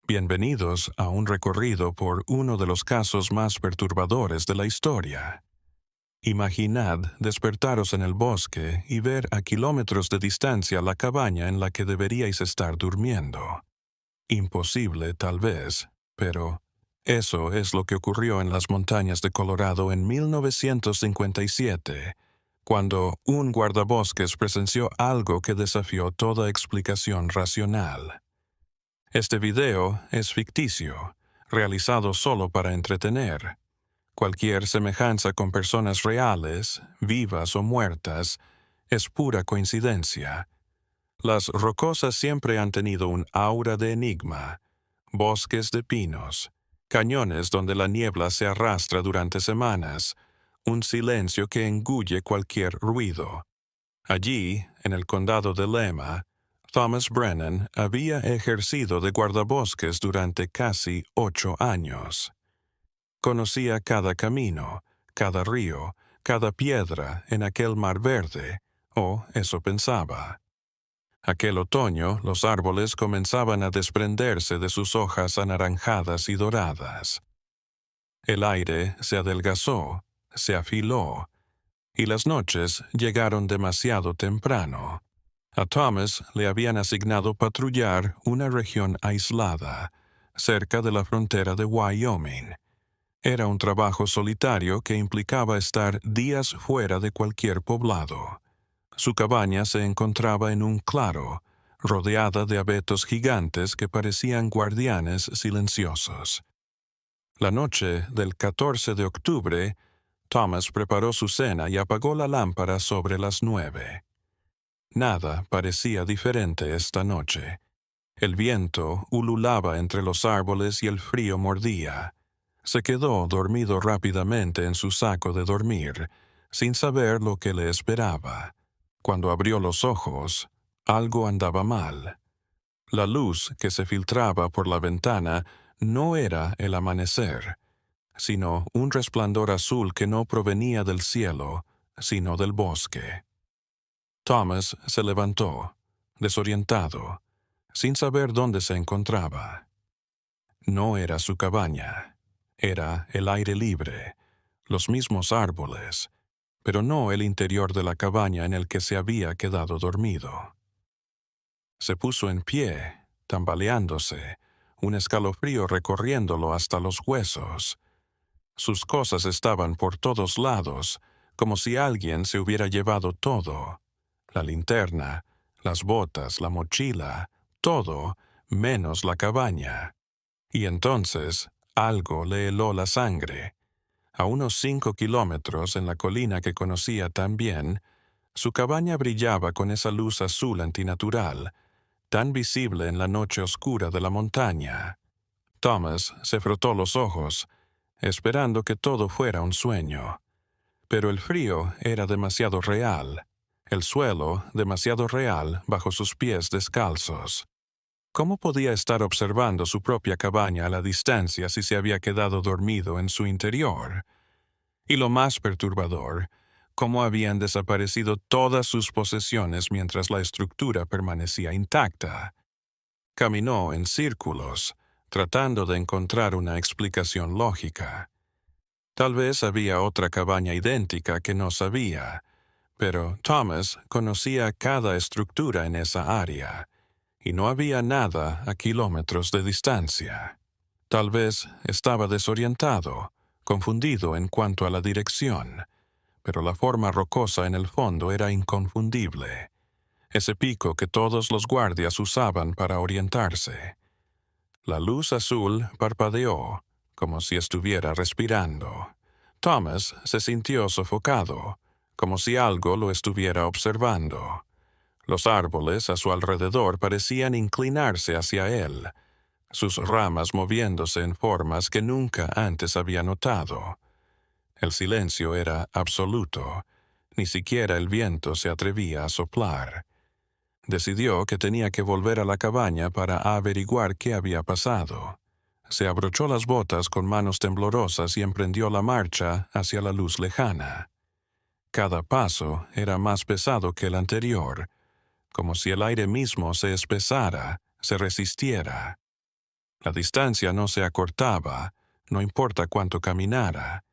Bienvenidos a un recorrido por uno de los casos más perturbadores de la historia. Imaginad despertaros en el bosque y ver a kilómetros de distancia la cabaña en la que deberíais estar durmiendo. Imposible, tal vez, pero eso es lo que ocurrió en las montañas de Colorado en 1957, cuando un guardabosques presenció algo que desafió toda explicación racional. Este video es ficticio, realizado solo para entretener. Cualquier semejanza con personas reales, vivas o muertas, es pura coincidencia. Las rocosas siempre han tenido un aura de enigma, bosques de pinos, cañones donde la niebla se arrastra durante semanas, un silencio que engulle cualquier ruido. Allí, en el condado de Lema, Thomas Brennan había ejercido de guardabosques durante casi 8 años. Conocía cada camino, cada río, cada piedra en aquel mar verde, o eso pensaba. Aquel otoño, los árboles comenzaban a desprenderse de sus hojas anaranjadas y doradas. El aire se adelgazó, se afiló, y las noches llegaron demasiado temprano. A Thomas le habían asignado patrullar una región aislada, cerca de la frontera de Wyoming. Era un trabajo solitario que implicaba estar días fuera de cualquier poblado. Su cabaña se encontraba en un claro, rodeada de abetos gigantes que parecían guardianes silenciosos. La noche del 14 de octubre, Thomas preparó su cena y apagó la lámpara sobre las 9. Nada parecía diferente esta noche. El viento ululaba entre los árboles y el frío mordía. Se quedó dormido rápidamente en su saco de dormir, sin saber lo que le esperaba. Cuando abrió los ojos, algo andaba mal. La luz que se filtraba por la ventana no era el amanecer, sino un resplandor azul que no provenía del cielo, sino del bosque. Thomas se levantó, desorientado, sin saber dónde se encontraba. No era su cabaña, era el aire libre, los mismos árboles, pero no el interior de la cabaña en el que se había quedado dormido. Se puso en pie, tambaleándose, un escalofrío recorriéndolo hasta los huesos. Sus cosas estaban por todos lados, como si alguien se hubiera llevado todo. La linterna, las botas, la mochila, todo, menos la cabaña. Y entonces, algo le heló la sangre. A unos 5 kilómetros en la colina que conocía tan bien, su cabaña brillaba con esa luz azul antinatural, tan visible en la noche oscura de la montaña. Thomas se frotó los ojos, esperando que todo fuera un sueño. Pero el frío era demasiado real, el suelo demasiado real bajo sus pies descalzos. ¿Cómo podía estar observando su propia cabaña a la distancia si se había quedado dormido en su interior? Y lo más perturbador, cómo habían desaparecido todas sus posesiones mientras la estructura permanecía intacta. Caminó en círculos, tratando de encontrar una explicación lógica. Tal vez había otra cabaña idéntica que no sabía, pero Thomas conocía cada estructura en esa área, y no había nada a kilómetros de distancia. Tal vez estaba desorientado, confundido en cuanto a la dirección, pero la forma rocosa en el fondo era inconfundible, ese pico que todos los guardias usaban para orientarse. La luz azul parpadeó, como si estuviera respirando. Thomas se sintió sofocado, como si algo lo estuviera observando. Los árboles a su alrededor parecían inclinarse hacia él, sus ramas moviéndose en formas que nunca antes había notado. El silencio era absoluto, ni siquiera el viento se atrevía a soplar. Decidió que tenía que volver a la cabaña para averiguar qué había pasado. Se abrochó las botas con manos temblorosas y emprendió la marcha hacia la luz lejana. Cada paso era más pesado que el anterior, como si el aire mismo se espesara, se resistiera. La distancia no se acortaba, no importa cuánto caminara.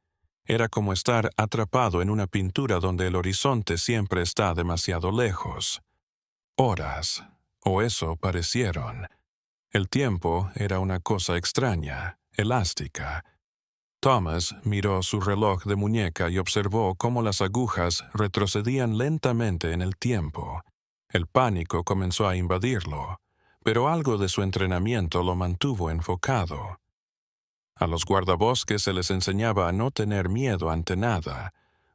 Era como estar atrapado en una pintura donde el horizonte siempre está demasiado lejos. Horas, o eso parecieron. El tiempo era una cosa extraña, elástica. Thomas miró su reloj de muñeca y observó cómo las agujas retrocedían lentamente en el tiempo. El pánico comenzó a invadirlo, pero algo de su entrenamiento lo mantuvo enfocado. A los guardabosques se les enseñaba a no tener miedo ante nada,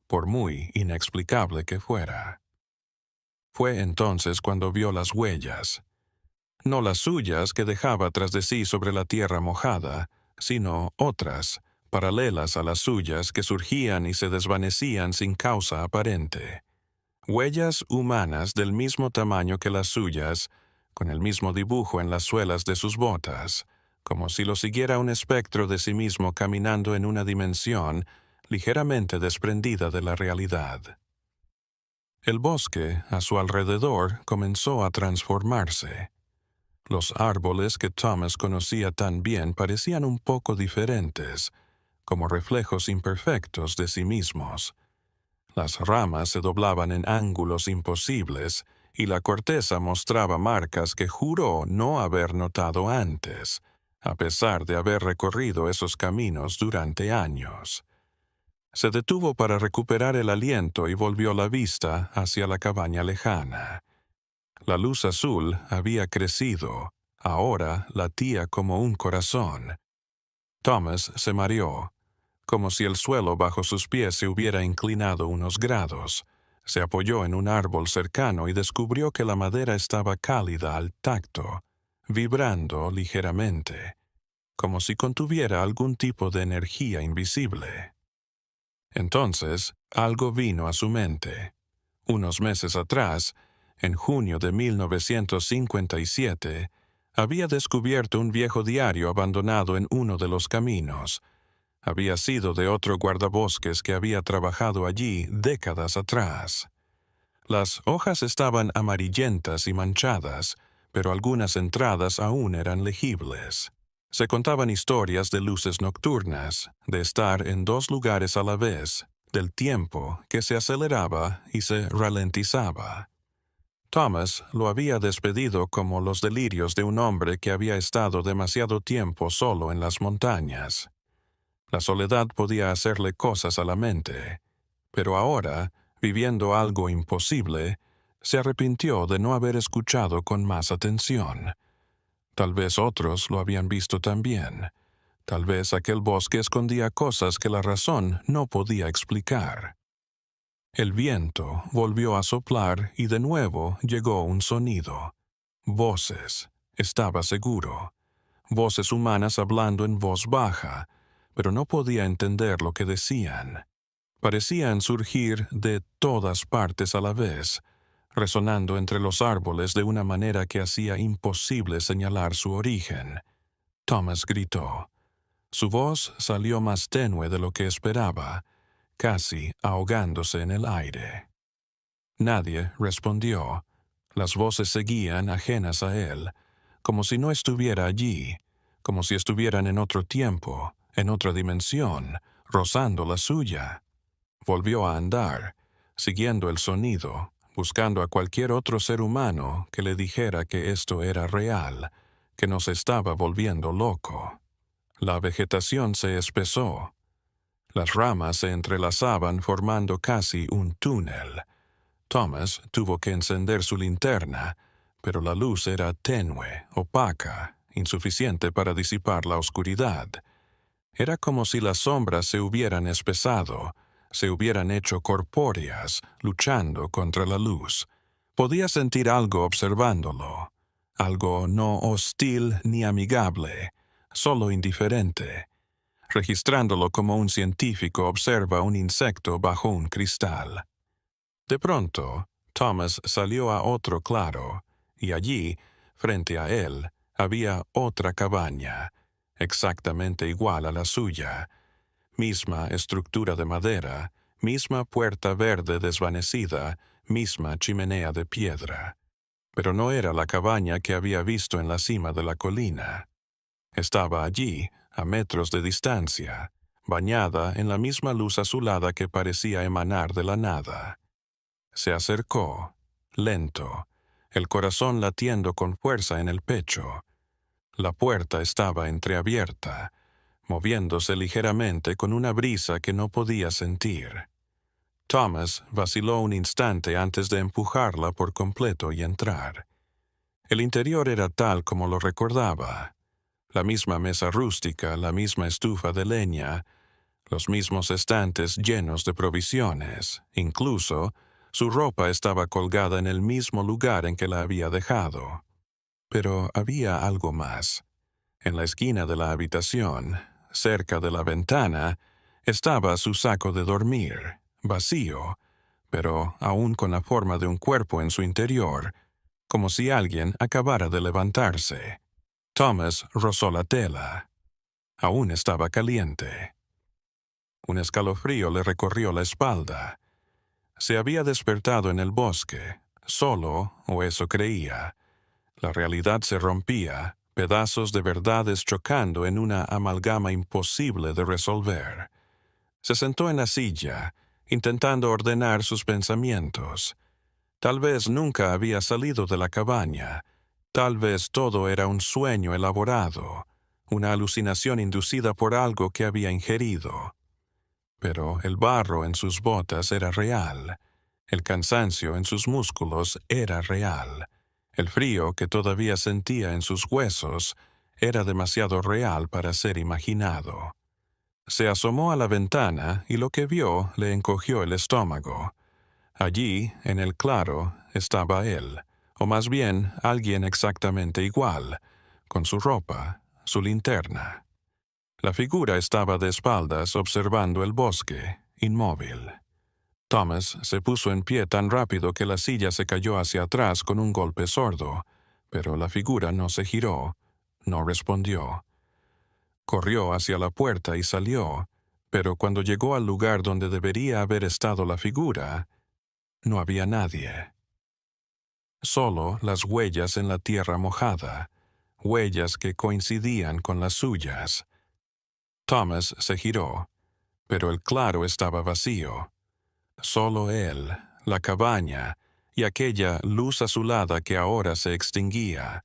por muy inexplicable que fuera. Fue entonces cuando vio las huellas. No las suyas que dejaba tras de sí sobre la tierra mojada, sino otras, paralelas a las suyas que surgían y se desvanecían sin causa aparente. Huellas humanas del mismo tamaño que las suyas, con el mismo dibujo en las suelas de sus botas, como si lo siguiera un espectro de sí mismo caminando en una dimensión ligeramente desprendida de la realidad. El bosque, a su alrededor, comenzó a transformarse. Los árboles que Thomas conocía tan bien parecían un poco diferentes, como reflejos imperfectos de sí mismos. Las ramas se doblaban en ángulos imposibles y la corteza mostraba marcas que juró no haber notado antes, a pesar de haber recorrido esos caminos durante años. Se detuvo para recuperar el aliento y volvió la vista hacia la cabaña lejana. La luz azul había crecido, ahora latía como un corazón. Thomas se mareó, como si el suelo bajo sus pies se hubiera inclinado unos grados. Se apoyó en un árbol cercano y descubrió que la madera estaba cálida al tacto, vibrando ligeramente, como si contuviera algún tipo de energía invisible. Entonces, algo vino a su mente. Unos meses atrás, en junio de 1957, había descubierto un viejo diario abandonado en uno de los caminos. Había sido de otro guardabosques que había trabajado allí décadas atrás. Las hojas estaban amarillentas y manchadas, pero algunas entradas aún eran legibles. Se contaban historias de luces nocturnas, de estar en dos lugares a la vez, del tiempo que se aceleraba y se ralentizaba. Thomas lo había despedido como los delirios de un hombre que había estado demasiado tiempo solo en las montañas. La soledad podía hacerle cosas a la mente, pero ahora, viviendo algo imposible, se arrepintió de no haber escuchado con más atención. Tal vez otros lo habían visto también. Tal vez aquel bosque escondía cosas que la razón no podía explicar. El viento volvió a soplar y de nuevo llegó un sonido. Voces, estaba seguro. Voces humanas hablando en voz baja, pero no podía entender lo que decían. Parecían surgir de todas partes a la vez, resonando entre los árboles de una manera que hacía imposible señalar su origen. Thomas gritó. Su voz salió más tenue de lo que esperaba, casi ahogándose en el aire. Nadie respondió. Las voces seguían ajenas a él, como si no estuviera allí, como si estuvieran en otro tiempo, en otra dimensión, rozando la suya. Volvió a andar, siguiendo el sonido, buscando a cualquier otro ser humano que le dijera que esto era real, que no se estaba volviendo loco. La vegetación se espesó. Las ramas se entrelazaban formando casi un túnel. Thomas tuvo que encender su linterna, pero la luz era tenue, opaca, insuficiente para disipar la oscuridad. Era como si las sombras se hubieran espesado, se hubieran hecho corpóreas, luchando contra la luz. Podía sentir algo observándolo, algo no hostil ni amigable, solo indiferente, registrándolo como un científico observa un insecto bajo un cristal. De pronto, Thomas salió a otro claro, y allí, frente a él, había otra cabaña, exactamente igual a la suya, misma estructura de madera, misma puerta verde desvanecida, misma chimenea de piedra. Pero no era la cabaña que había visto en la cima de la colina. Estaba allí, a metros de distancia, bañada en la misma luz azulada que parecía emanar de la nada. Se acercó, lento, el corazón latiendo con fuerza en el pecho. La puerta estaba entreabierta, moviéndose ligeramente con una brisa que no podía sentir. Thomas vaciló un instante antes de empujarla por completo y entrar. El interior era tal como lo recordaba. La misma mesa rústica, la misma estufa de leña, los mismos estantes llenos de provisiones. Incluso, su ropa estaba colgada en el mismo lugar en que la había dejado. Pero había algo más. En la esquina de la habitación, cerca de la ventana, estaba su saco de dormir, vacío, pero aún con la forma de un cuerpo en su interior, como si alguien acabara de levantarse. Thomas rozó la tela. Aún estaba caliente. Un escalofrío le recorrió la espalda. Se había despertado en el bosque, solo, o eso creía. La realidad se rompía, pedazos de verdades chocando en una amalgama imposible de resolver. Se sentó en la silla, intentando ordenar sus pensamientos. Tal vez nunca había salido de la cabaña. Tal vez todo era un sueño elaborado, una alucinación inducida por algo que había ingerido. Pero el barro en sus botas era real. El cansancio en sus músculos era real. El frío que todavía sentía en sus huesos era demasiado real para ser imaginado. Se asomó a la ventana y lo que vio le encogió el estómago. Allí, en el claro, estaba él, o más bien alguien exactamente igual, con su ropa, su linterna. La figura estaba de espaldas observando el bosque, inmóvil. Thomas se puso en pie tan rápido que la silla se cayó hacia atrás con un golpe sordo, pero la figura no se giró, no respondió. Corrió hacia la puerta y salió, pero cuando llegó al lugar donde debería haber estado la figura, no había nadie. Solo las huellas en la tierra mojada, huellas que coincidían con las suyas. Thomas se giró, pero el claro estaba vacío. Solo él, la cabaña y aquella luz azulada que ahora se extinguía,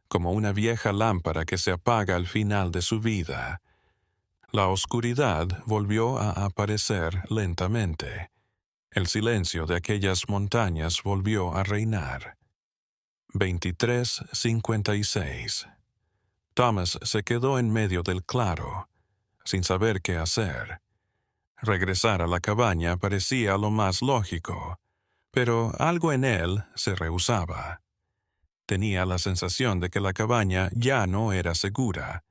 como una vieja lámpara que se apaga al final de su vida. La oscuridad volvió a aparecer lentamente. El silencio de aquellas montañas volvió a reinar. 23:56. Thomas se quedó en medio del claro, sin saber qué hacer. Regresar a la cabaña parecía lo más lógico, pero algo en él se rehusaba. Tenía la sensación de que la cabaña ya no era segura,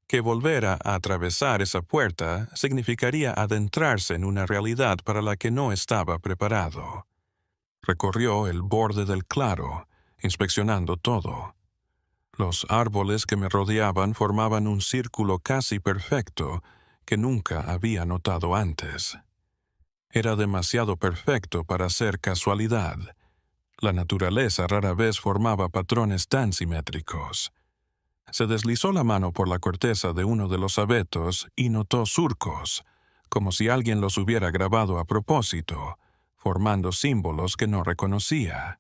que volver a atravesar esa puerta significaría adentrarse en una realidad para la que no estaba preparado. Recorrió el borde del claro, inspeccionando todo. Los árboles que me rodeaban formaban un círculo casi perfecto que nunca había notado antes. Era demasiado perfecto para ser casualidad. La naturaleza rara vez formaba patrones tan simétricos. Se deslizó la mano por la corteza de uno de los abetos y notó surcos, como si alguien los hubiera grabado a propósito, formando símbolos que no reconocía.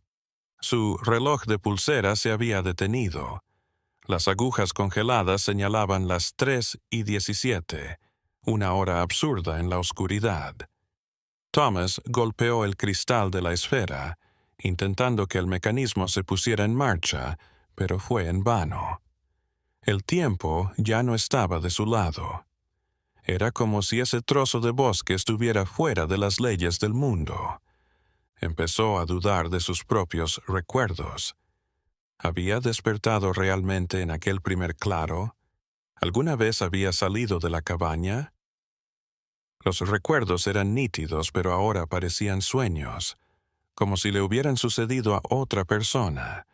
Su reloj de pulsera se había detenido. Las agujas congeladas señalaban las 3:17, una hora absurda en la oscuridad. Thomas golpeó el cristal de la esfera, intentando que el mecanismo se pusiera en marcha, pero fue en vano. El tiempo ya no estaba de su lado. Era como si ese trozo de bosque estuviera fuera de las leyes del mundo. Empezó a dudar de sus propios recuerdos. ¿Había despertado realmente en aquel primer claro? ¿Alguna vez había salido de la cabaña? Los recuerdos eran nítidos, pero ahora parecían sueños, como si le hubieran sucedido a otra persona.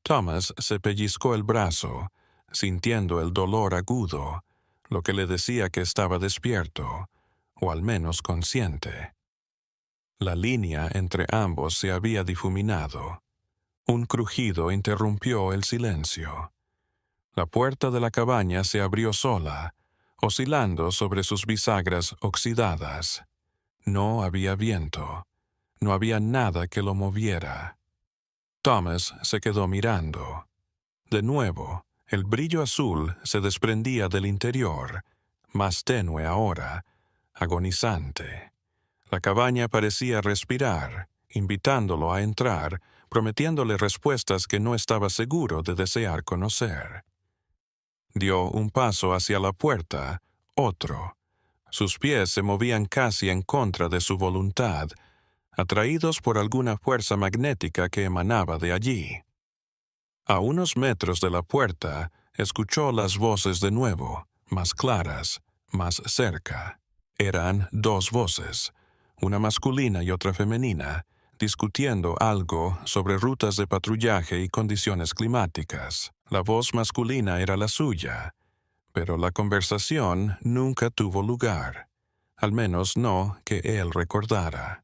Thomas se pellizcó el brazo, sintiendo el dolor agudo, lo que le decía que estaba despierto, o al menos consciente. La línea entre ambos se había difuminado. Un crujido interrumpió el silencio. La puerta de la cabaña se abrió sola, oscilando sobre sus bisagras oxidadas. No había viento. No había nada que lo moviera. Thomas se quedó mirando. De nuevo, el brillo azul se desprendía del interior, más tenue ahora, agonizante. La cabaña parecía respirar, invitándolo a entrar, prometiéndole respuestas que no estaba seguro de desear conocer. Dio un paso hacia la puerta, otro. Sus pies se movían casi en contra de su voluntad, atraídos por alguna fuerza magnética que emanaba de allí. A unos metros de la puerta, escuchó las voces de nuevo, más claras, más cerca. Eran dos voces, una masculina y otra femenina, discutiendo algo sobre rutas de patrullaje y condiciones climáticas. La voz masculina era la suya, pero la conversación nunca tuvo lugar, al menos no que él recordara.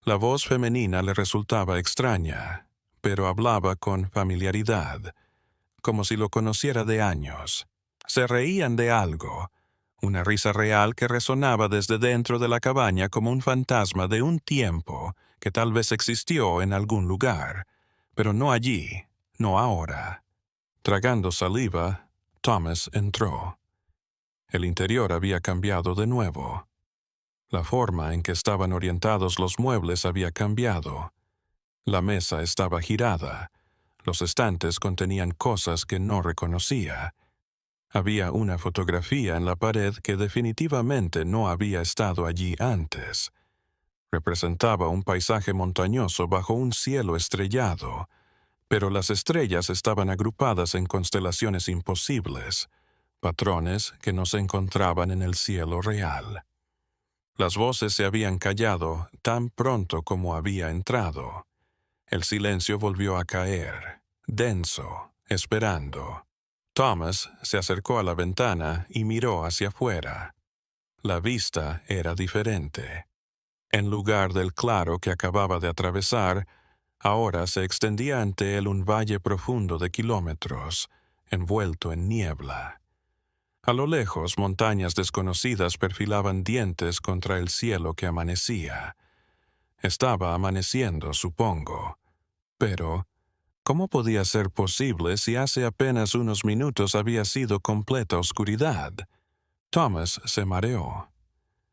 La voz femenina le resultaba extraña, pero hablaba con familiaridad, como si lo conociera de años. Se reían de algo, una risa real que resonaba desde dentro de la cabaña como un fantasma de un tiempo que tal vez existió en algún lugar, pero no allí, no ahora. Tragando saliva, Thomas entró. El interior había cambiado de nuevo. La forma en que estaban orientados los muebles había cambiado. La mesa estaba girada. Los estantes contenían cosas que no reconocía. Había una fotografía en la pared que definitivamente no había estado allí antes. Representaba un paisaje montañoso bajo un cielo estrellado, pero las estrellas estaban agrupadas en constelaciones imposibles, patrones que no se encontraban en el cielo real. Las voces se habían callado tan pronto como había entrado. El silencio volvió a caer, denso, esperando. Thomas se acercó a la ventana y miró hacia afuera. La vista era diferente. En lugar del claro que acababa de atravesar, ahora se extendía ante él un valle profundo de kilómetros, envuelto en niebla. A lo lejos, montañas desconocidas perfilaban dientes contra el cielo que amanecía. Estaba amaneciendo, supongo. Pero, ¿cómo podía ser posible si hace apenas unos minutos había sido completa oscuridad? Thomas se mareó.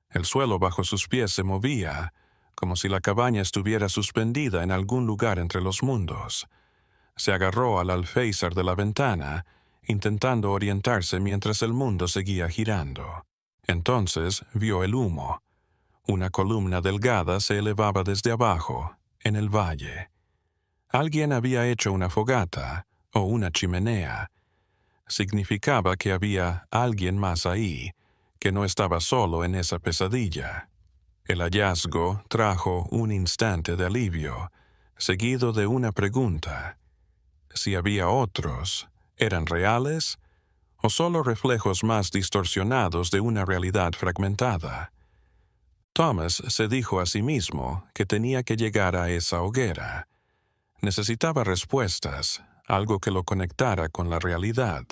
El suelo bajo sus pies se movía, como si la cabaña estuviera suspendida en algún lugar entre los mundos. Se agarró al alféizar de la ventana, intentando orientarse mientras el mundo seguía girando. Entonces vio el humo. Una columna delgada se elevaba desde abajo, en el valle. Alguien había hecho una fogata o una chimenea. Significaba que había alguien más ahí, que no estaba solo en esa pesadilla. El hallazgo trajo un instante de alivio, seguido de una pregunta. Si había otros, ¿eran reales o solo reflejos más distorsionados de una realidad fragmentada? Thomas se dijo a sí mismo que tenía que llegar a esa hoguera. Necesitaba respuestas, algo que lo conectara con la realidad.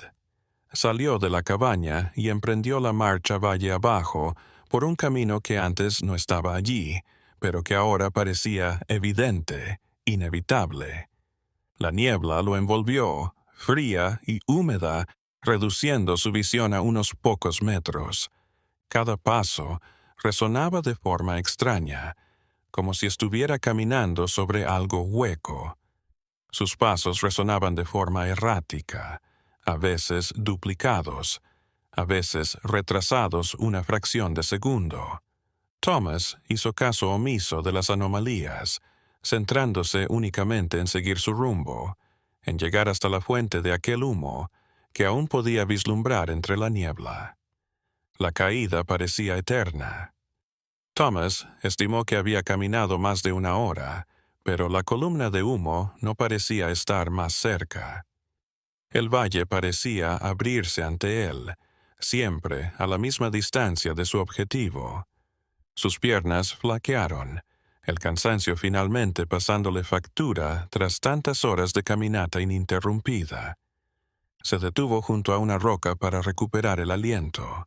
Salió de la cabaña y emprendió la marcha valle abajo por un camino que antes no estaba allí, pero que ahora parecía evidente, inevitable. La niebla lo envolvió, fría y húmeda, reduciendo su visión a unos pocos metros. Cada paso resonaba de forma extraña, como si estuviera caminando sobre algo hueco. Sus pasos resonaban de forma errática, a veces duplicados, a veces retrasados una fracción de segundo. Thomas hizo caso omiso de las anomalías, centrándose únicamente en seguir su rumbo, en llegar hasta la fuente de aquel humo que aún podía vislumbrar entre la niebla. La caída parecía eterna. Thomas estimó que había caminado más de una hora, pero la columna de humo no parecía estar más cerca. El valle parecía abrirse ante él, siempre a la misma distancia de su objetivo. Sus piernas flaquearon, el cansancio finalmente pasándole factura tras tantas horas de caminata ininterrumpida. Se detuvo junto a una roca para recuperar el aliento.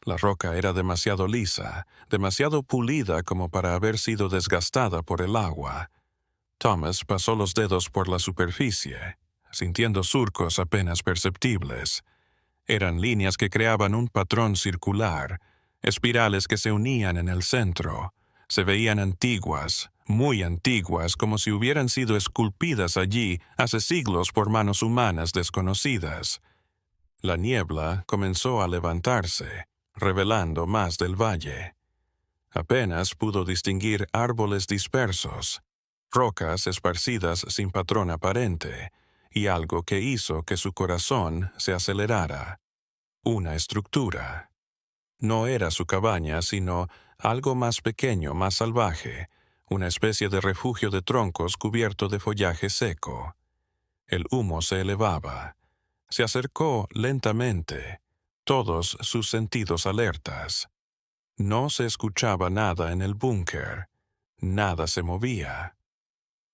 La roca era demasiado lisa, demasiado pulida como para haber sido desgastada por el agua. Thomas pasó los dedos por la superficie, sintiendo surcos apenas perceptibles. Eran líneas que creaban un patrón circular, espirales que se unían en el centro. Se veían antiguas, muy antiguas, como si hubieran sido esculpidas allí hace siglos por manos humanas desconocidas. La niebla comenzó a levantarse, revelando más del valle. Apenas pudo distinguir árboles dispersos, rocas esparcidas sin patrón aparente, y algo que hizo que su corazón se acelerara. Una estructura. No era su cabaña, sino algo más pequeño, más salvaje, una especie de refugio de troncos cubierto de follaje seco. El humo se elevaba. Se acercó lentamente, todos sus sentidos alertas. No se escuchaba nada en el búnker. Nada se movía.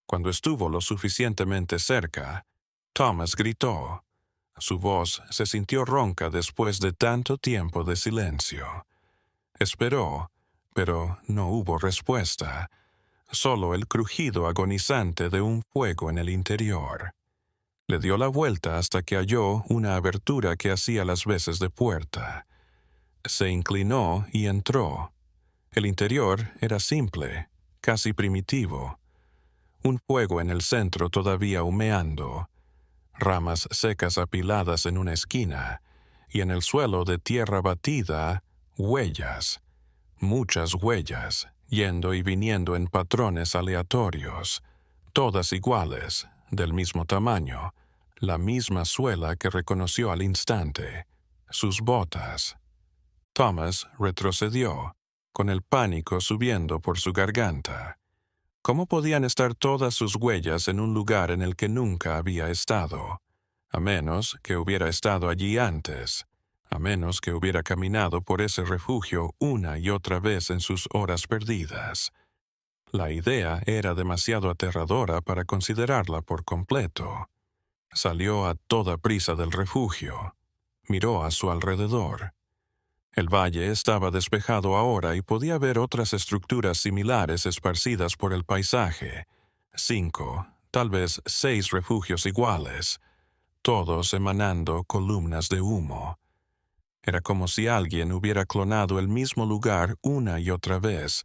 Cuando estuvo lo suficientemente cerca, Thomas gritó. Su voz se sintió ronca después de tanto tiempo de silencio. Esperó, pero no hubo respuesta, solo el crujido agonizante de un fuego en el interior. Le dio la vuelta hasta que halló una abertura que hacía las veces de puerta. Se inclinó y entró. El interior era simple, casi primitivo. Un fuego en el centro todavía humeando, ramas secas apiladas en una esquina, y en el suelo de tierra batida, huellas, muchas huellas, yendo y viniendo en patrones aleatorios, todas iguales, del mismo tamaño, la misma suela que reconoció al instante, sus botas. Thomas retrocedió, con el pánico subiendo por su garganta. ¿Cómo podían estar todas sus huellas en un lugar en el que nunca había estado? A menos que hubiera estado allí antes, a menos que hubiera caminado por ese refugio una y otra vez en sus horas perdidas. La idea era demasiado aterradora para considerarla por completo. Salió a toda prisa del refugio. Miró a su alrededor. El valle estaba despejado ahora y podía ver otras estructuras similares esparcidas por el paisaje. 5, tal vez 6 refugios iguales, todos emanando columnas de humo. Era como si alguien hubiera clonado el mismo lugar una y otra vez,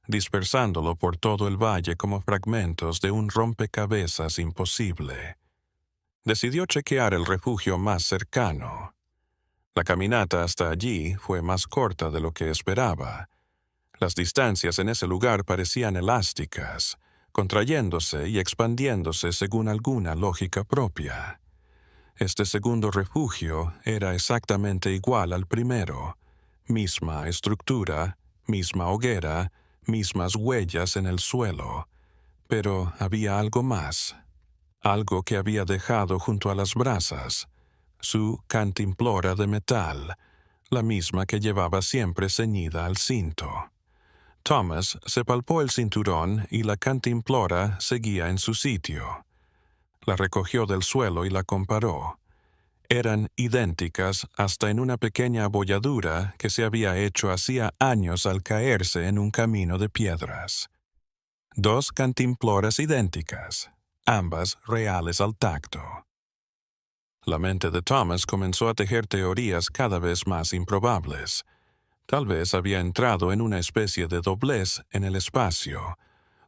dispersándolo por todo el valle como fragmentos de un rompecabezas imposible. Decidió chequear el refugio más cercano. La caminata hasta allí fue más corta de lo que esperaba. Las distancias en ese lugar parecían elásticas, contrayéndose y expandiéndose según alguna lógica propia. Este segundo refugio era exactamente igual al primero. Misma estructura, misma hoguera, mismas huellas en el suelo. Pero había algo más. Algo que había dejado junto a las brasas. Su cantimplora de metal, la misma que llevaba siempre ceñida al cinto. Thomas se palpó el cinturón y la cantimplora seguía en su sitio. La recogió del suelo y la comparó. Eran idénticas hasta en una pequeña abolladura que se había hecho hacía años al caerse en un camino de piedras. 2 cantimploras idénticas, ambas reales al tacto. La mente de Thomas comenzó a tejer teorías cada vez más improbables. Tal vez había entrado en una especie de doblez en el espacio,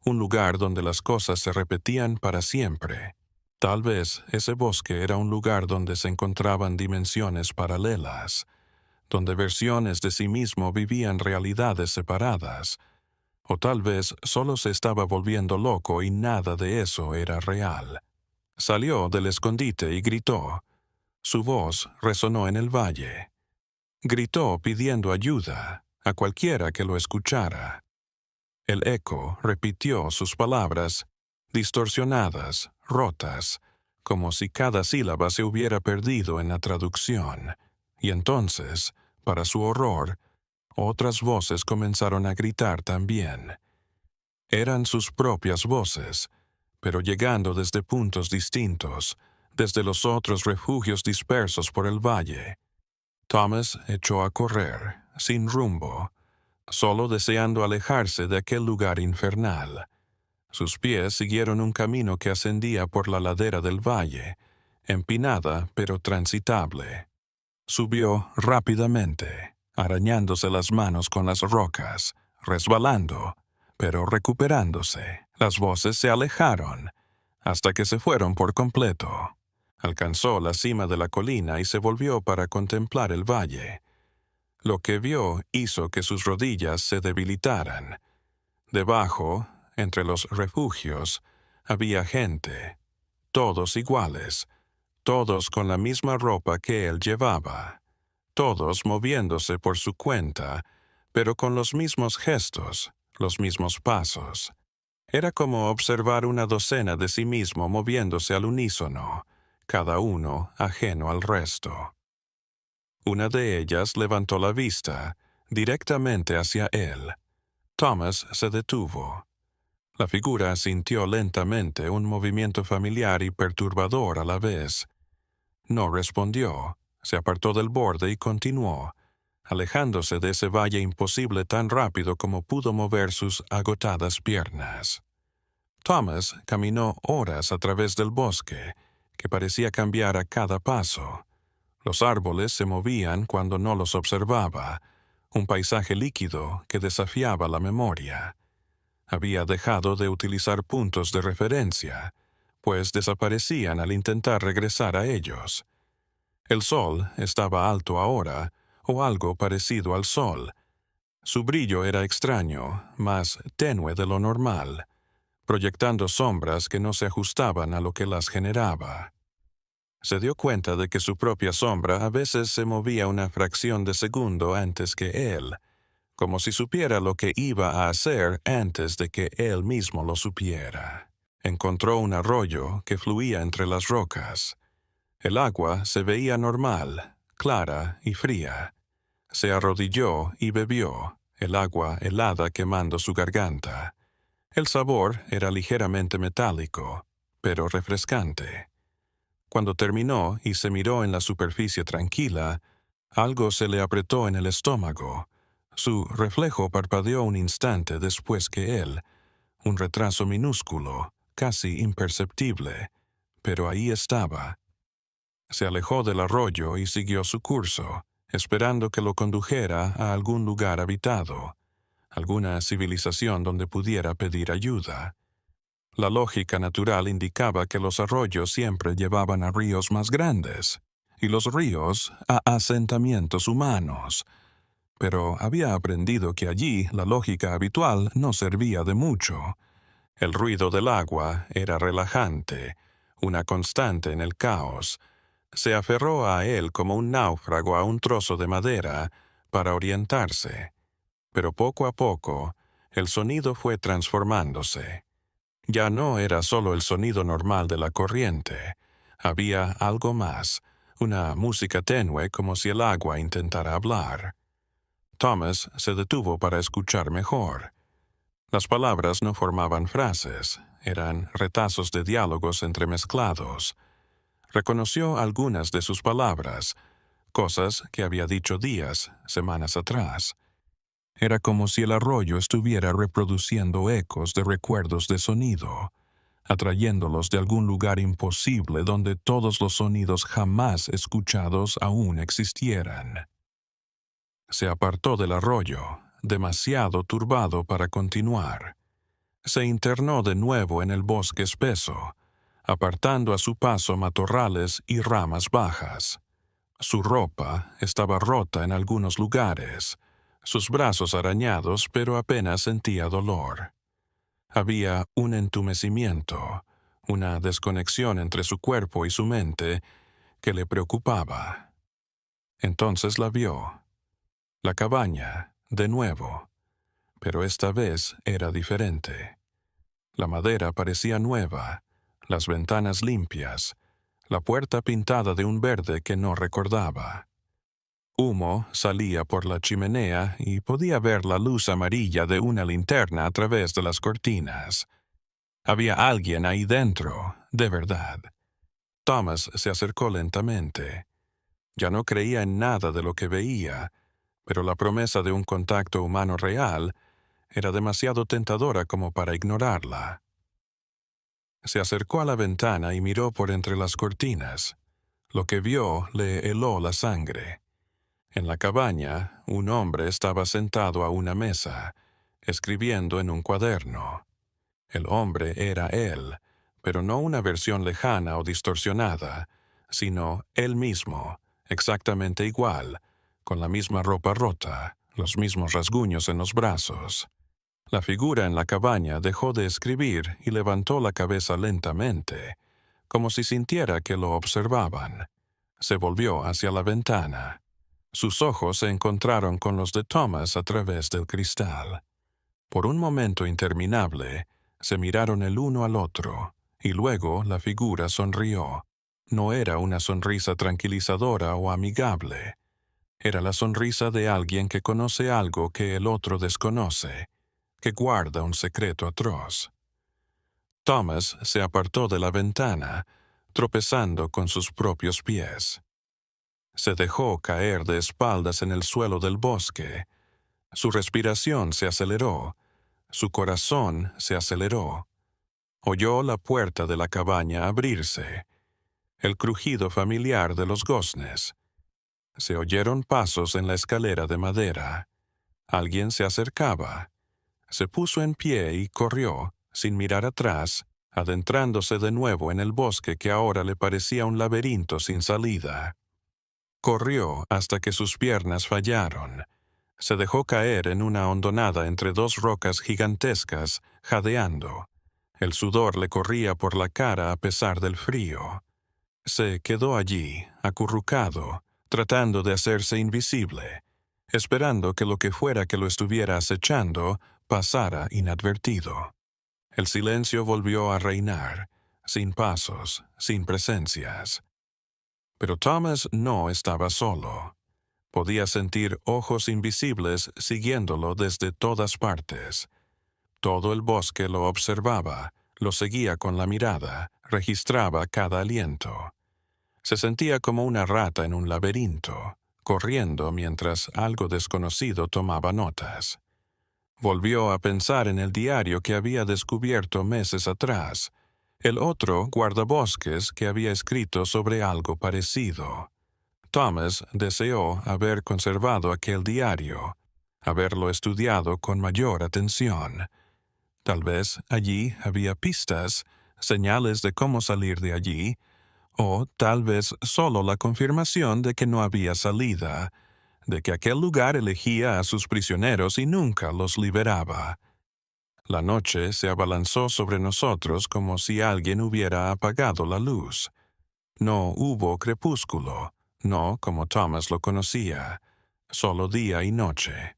un lugar donde las cosas se repetían para siempre. Tal vez ese bosque era un lugar donde se encontraban dimensiones paralelas, donde versiones de sí mismo vivían realidades separadas, o tal vez solo se estaba volviendo loco y nada de eso era real. Salió del escondite y gritó. Su voz resonó en el valle. Gritó pidiendo ayuda a cualquiera que lo escuchara. El eco repitió sus palabras, distorsionadas, rotas, como si cada sílaba se hubiera perdido en la traducción. Y entonces, para su horror, otras voces comenzaron a gritar también. Eran sus propias voces, pero llegando desde puntos distintos, desde los otros refugios dispersos por el valle. Thomas echó a correr, sin rumbo, solo deseando alejarse de aquel lugar infernal. Sus pies siguieron un camino que ascendía por la ladera del valle, empinada pero transitable. Subió rápidamente, arañándose las manos con las rocas, resbalando, pero recuperándose. Las voces se alejaron, hasta que se fueron por completo. Alcanzó la cima de la colina y se volvió para contemplar el valle. Lo que vio hizo que sus rodillas se debilitaran. Debajo, entre los refugios, había gente, todos iguales, todos con la misma ropa que él llevaba, todos moviéndose por su cuenta, pero con los mismos gestos, los mismos pasos. Era como observar una docena de sí mismo moviéndose al unísono, cada uno ajeno al resto. Una de ellas levantó la vista, directamente hacia él. Thomas se detuvo. La figura sintió lentamente un movimiento familiar y perturbador a la vez. No respondió, se apartó del borde y continuó, alejándose de ese valle imposible tan rápido como pudo mover sus agotadas piernas. Thomas caminó horas a través del bosque, que parecía cambiar a cada paso. Los árboles se movían cuando no los observaba, un paisaje líquido que desafiaba la memoria. Había dejado de utilizar puntos de referencia, pues desaparecían al intentar regresar a ellos. El sol estaba alto ahora, o algo parecido al sol. Su brillo era extraño, más tenue de lo normal, proyectando sombras que no se ajustaban a lo que las generaba. Se dio cuenta de que su propia sombra a veces se movía una fracción de segundo antes que él, como si supiera lo que iba a hacer antes de que él mismo lo supiera. Encontró un arroyo que fluía entre las rocas. El agua se veía normal, clara y fría. Se arrodilló y bebió, el agua helada quemando su garganta. El sabor era ligeramente metálico, pero refrescante. Cuando terminó y se miró en la superficie tranquila, algo se le apretó en el estómago. Su reflejo parpadeó un instante después que él, un retraso minúsculo, casi imperceptible, pero ahí estaba. Se alejó del arroyo y siguió su curso, esperando que lo condujera a algún lugar habitado, alguna civilización donde pudiera pedir ayuda. La lógica natural indicaba que los arroyos siempre llevaban a ríos más grandes, y los ríos a asentamientos humanos. Pero había aprendido que allí la lógica habitual no servía de mucho. El ruido del agua era relajante, una constante en el caos. Se aferró a él como un náufrago a un trozo de madera para orientarse. Pero poco a poco, el sonido fue transformándose. Ya no era solo el sonido normal de la corriente. Había algo más, una música tenue como si el agua intentara hablar. Thomas se detuvo para escuchar mejor. Las palabras no formaban frases, eran retazos de diálogos entremezclados. Reconoció algunas de sus palabras, cosas que había dicho días, semanas atrás. Era como si el arroyo estuviera reproduciendo ecos de recuerdos de sonido, atrayéndolos de algún lugar imposible donde todos los sonidos jamás escuchados aún existieran. Se apartó del arroyo, demasiado turbado para continuar. Se internó de nuevo en el bosque espeso, apartando a su paso matorrales y ramas bajas. Su ropa estaba rota en algunos lugares, sus brazos arañados, pero apenas sentía dolor. Había un entumecimiento, una desconexión entre su cuerpo y su mente que le preocupaba. Entonces la vio. La cabaña, de nuevo, pero esta vez era diferente. La madera parecía nueva, las ventanas limpias, la puerta pintada de un verde que no recordaba. Humo salía por la chimenea y podía ver la luz amarilla de una linterna a través de las cortinas. Había alguien ahí dentro, de verdad. Thomas se acercó lentamente. Ya no creía en nada de lo que veía, pero la promesa de un contacto humano real era demasiado tentadora como para ignorarla. Se acercó a la ventana y miró por entre las cortinas. Lo que vio le heló la sangre. En la cabaña, un hombre estaba sentado a una mesa, escribiendo en un cuaderno. El hombre era él, pero no una versión lejana o distorsionada, sino él mismo, exactamente igual, con la misma ropa rota, los mismos rasguños en los brazos. La figura en la cabaña dejó de escribir y levantó la cabeza lentamente, como si sintiera que lo observaban. Se volvió hacia la ventana. Sus ojos se encontraron con los de Thomas a través del cristal. Por un momento interminable, se miraron el uno al otro, y luego la figura sonrió. No era una sonrisa tranquilizadora o amigable. Era la sonrisa de alguien que conoce algo que el otro desconoce, que guarda un secreto atroz. Thomas se apartó de la ventana, tropezando con sus propios pies. Se dejó caer de espaldas en el suelo del bosque. Su respiración se aceleró. Su corazón se aceleró. Oyó la puerta de la cabaña abrirse, el crujido familiar de los goznes. Se oyeron pasos en la escalera de madera. Alguien se acercaba. Se puso en pie y corrió, sin mirar atrás, adentrándose de nuevo en el bosque que ahora le parecía un laberinto sin salida. Corrió hasta que sus piernas fallaron. Se dejó caer en una hondonada entre dos rocas gigantescas, jadeando. El sudor le corría por la cara a pesar del frío. Se quedó allí, acurrucado, tratando de hacerse invisible, esperando que lo que fuera que lo estuviera acechando pasara inadvertido. El silencio volvió a reinar, sin pasos, sin presencias. Pero Thomas no estaba solo. Podía sentir ojos invisibles siguiéndolo desde todas partes. Todo el bosque lo observaba, lo seguía con la mirada, registraba cada aliento. Se sentía como una rata en un laberinto, corriendo mientras algo desconocido tomaba notas. Volvió a pensar en el diario que había descubierto meses atrás, el otro guardabosques que había escrito sobre algo parecido. Thomas deseó haber conservado aquel diario, haberlo estudiado con mayor atención. Tal vez allí había pistas, señales de cómo salir de allí, o tal vez solo la confirmación de que no había salida, de que aquel lugar elegía a sus prisioneros y nunca los liberaba. La noche se abalanzó sobre nosotros como si alguien hubiera apagado la luz. No hubo crepúsculo, no como Thomas lo conocía, solo día y noche.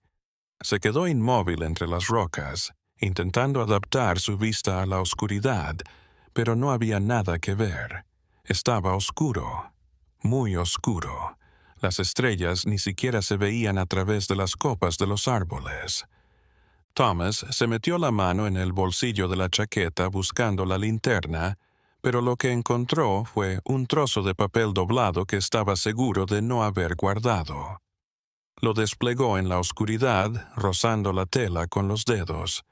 Se quedó inmóvil entre las rocas, intentando adaptar su vista a la oscuridad, pero no había nada que ver. Estaba oscuro, muy oscuro. Las estrellas ni siquiera se veían a través de las copas de los árboles. Thomas se metió la mano en el bolsillo de la chaqueta buscando la linterna, pero lo que encontró fue un trozo de papel doblado que estaba seguro de no haber guardado. Lo desplegó en la oscuridad, rozando la tela con los dedos.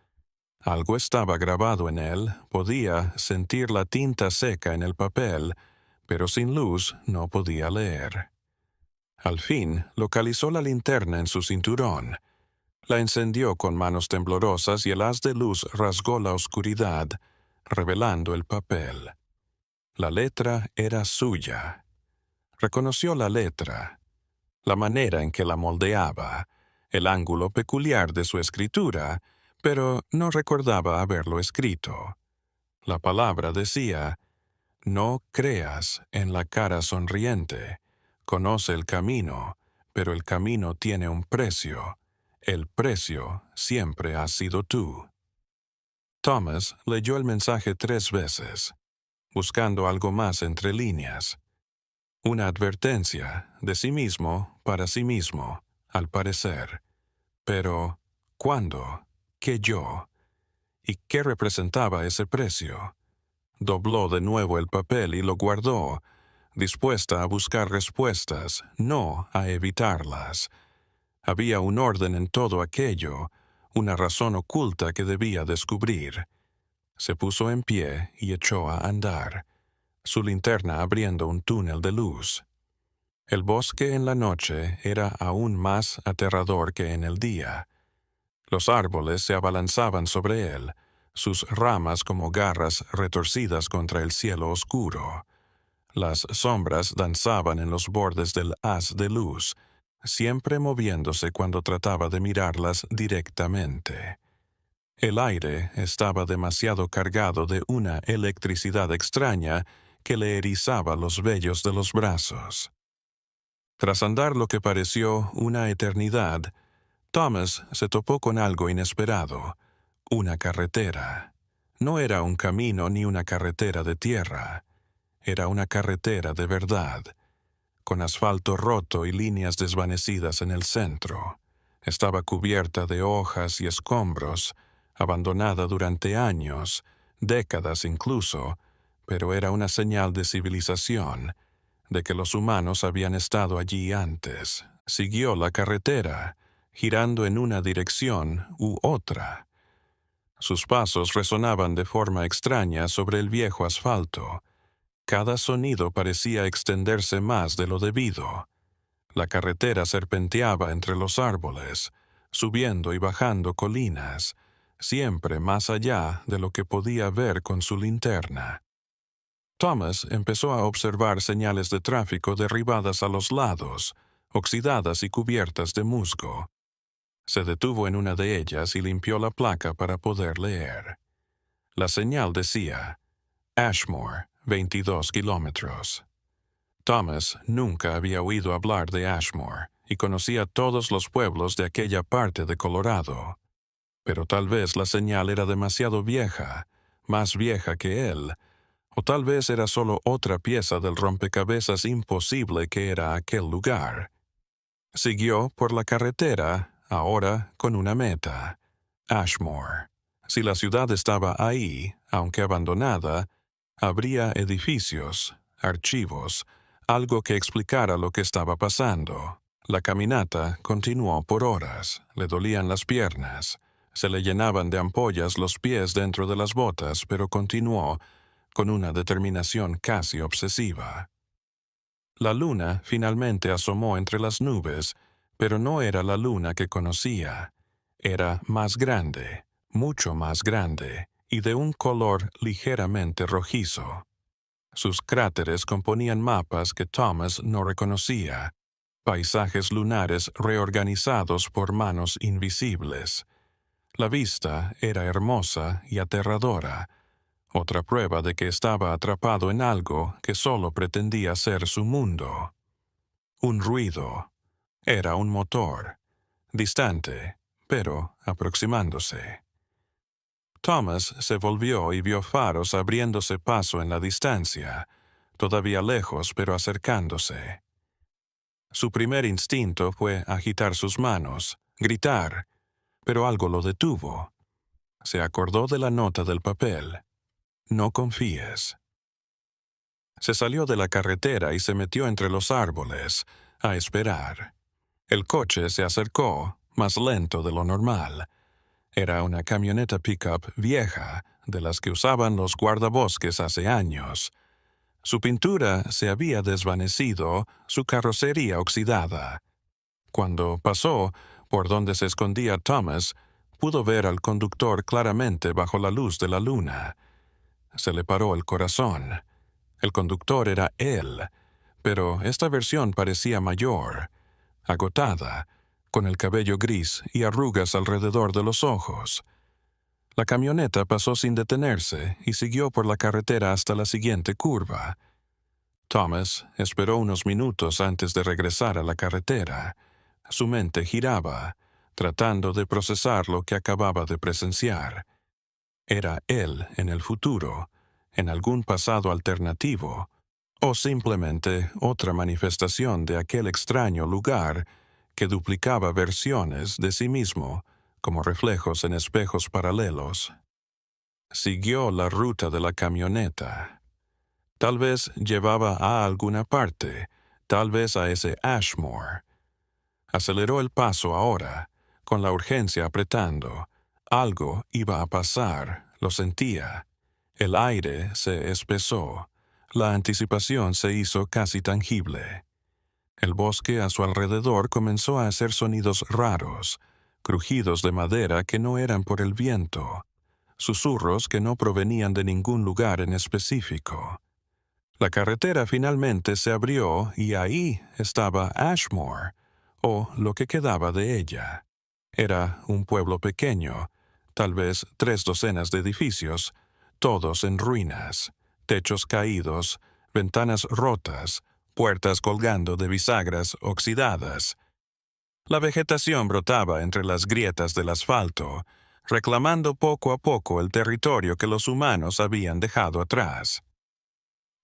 Algo estaba grabado en él, podía sentir la tinta seca en el papel, pero sin luz no podía leer. Al fin, localizó la linterna en su cinturón. La encendió con manos temblorosas y el haz de luz rasgó la oscuridad, revelando el papel. La letra era suya. Reconoció la letra, la manera en que la moldeaba, el ángulo peculiar de su escritura, pero no recordaba haberlo escrito. La palabra decía: «No creas en la cara sonriente. Conoce el camino, pero el camino tiene un precio. El precio siempre has sido tú». Thomas leyó el mensaje 3 veces, buscando algo más entre líneas. Una advertencia de sí mismo para sí mismo, al parecer. Pero, ¿cuándo? ¿Qué yo? ¿Y qué representaba ese precio? Dobló de nuevo el papel y lo guardó, dispuesta a buscar respuestas, no a evitarlas. Había un orden en todo aquello, una razón oculta que debía descubrir. Se puso en pie y echó a andar, su linterna abriendo un túnel de luz. El bosque en la noche era aún más aterrador que en el día. Los árboles se abalanzaban sobre él, sus ramas como garras retorcidas contra el cielo oscuro. Las sombras danzaban en los bordes del haz de luz, siempre moviéndose cuando trataba de mirarlas directamente. El aire estaba demasiado cargado de una electricidad extraña que le erizaba los vellos de los brazos. Tras andar lo que pareció una eternidad, Thomas se topó con algo inesperado, una carretera. No era un camino ni una carretera de tierra. Era una carretera de verdad, con asfalto roto y líneas desvanecidas en el centro. Estaba cubierta de hojas y escombros, abandonada durante años, décadas incluso, pero era una señal de civilización, de que los humanos habían estado allí antes. Siguió la carretera, girando en una dirección u otra. Sus pasos resonaban de forma extraña sobre el viejo asfalto. Cada sonido parecía extenderse más de lo debido. La carretera serpenteaba entre los árboles, subiendo y bajando colinas, siempre más allá de lo que podía ver con su linterna. Thomas empezó a observar señales de tráfico derribadas a los lados, oxidadas y cubiertas de musgo. Se detuvo en una de ellas y limpió la placa para poder leer. La señal decía, Ashmore, 22 kilómetros. Thomas nunca había oído hablar de Ashmore y conocía todos los pueblos de aquella parte de Colorado. Pero tal vez la señal era demasiado vieja, más vieja que él, o tal vez era solo otra pieza del rompecabezas imposible que era aquel lugar. Siguió por la carretera, ahora con una meta, Ashmore. Si la ciudad estaba ahí, aunque abandonada, habría edificios, archivos, algo que explicara lo que estaba pasando. La caminata continuó por horas, le dolían las piernas, se le llenaban de ampollas los pies dentro de las botas, pero continuó con una determinación casi obsesiva. La luna finalmente asomó entre las nubes, pero no era la luna que conocía. Era más grande, mucho más grande, y de un color ligeramente rojizo. Sus cráteres componían mapas que Thomas no reconocía, paisajes lunares reorganizados por manos invisibles. La vista era hermosa y aterradora, otra prueba de que estaba atrapado en algo que solo pretendía ser su mundo. Un ruido. Era un motor, distante, pero aproximándose. Thomas se volvió y vio faros abriéndose paso en la distancia, todavía lejos pero acercándose. Su primer instinto fue agitar sus manos, gritar, pero algo lo detuvo. Se acordó de la nota del papel. No confíes. Se salió de la carretera y se metió entre los árboles, a esperar. El coche se acercó, más lento de lo normal. Era una camioneta pickup vieja, de las que usaban los guardabosques hace años. Su pintura se había desvanecido, su carrocería oxidada. Cuando pasó por donde se escondía Thomas, pudo ver al conductor claramente bajo la luz de la luna. Se le paró el corazón. El conductor era él, pero esta versión parecía mayor, agotada, con el cabello gris y arrugas alrededor de los ojos. La camioneta pasó sin detenerse y siguió por la carretera hasta la siguiente curva. Thomas esperó unos minutos antes de regresar a la carretera. Su mente giraba, tratando de procesar lo que acababa de presenciar. Era él en el futuro, en algún pasado alternativo, o simplemente otra manifestación de aquel extraño lugar que duplicaba versiones de sí mismo como reflejos en espejos paralelos. Siguió la ruta de la camioneta. Tal vez llevaba a alguna parte, tal vez a ese Ashmore. Aceleró el paso ahora, con la urgencia apretando. Algo iba a pasar, lo sentía. El aire se espesó. La anticipación se hizo casi tangible. El bosque a su alrededor comenzó a hacer sonidos raros, crujidos de madera que no eran por el viento, susurros que no provenían de ningún lugar en específico. La carretera finalmente se abrió y ahí estaba Ashmore, o lo que quedaba de ella. Era un pueblo pequeño, tal vez 3 docenas de edificios, todos en ruinas, techos caídos, ventanas rotas, puertas colgando de bisagras oxidadas. La vegetación brotaba entre las grietas del asfalto, reclamando poco a poco el territorio que los humanos habían dejado atrás.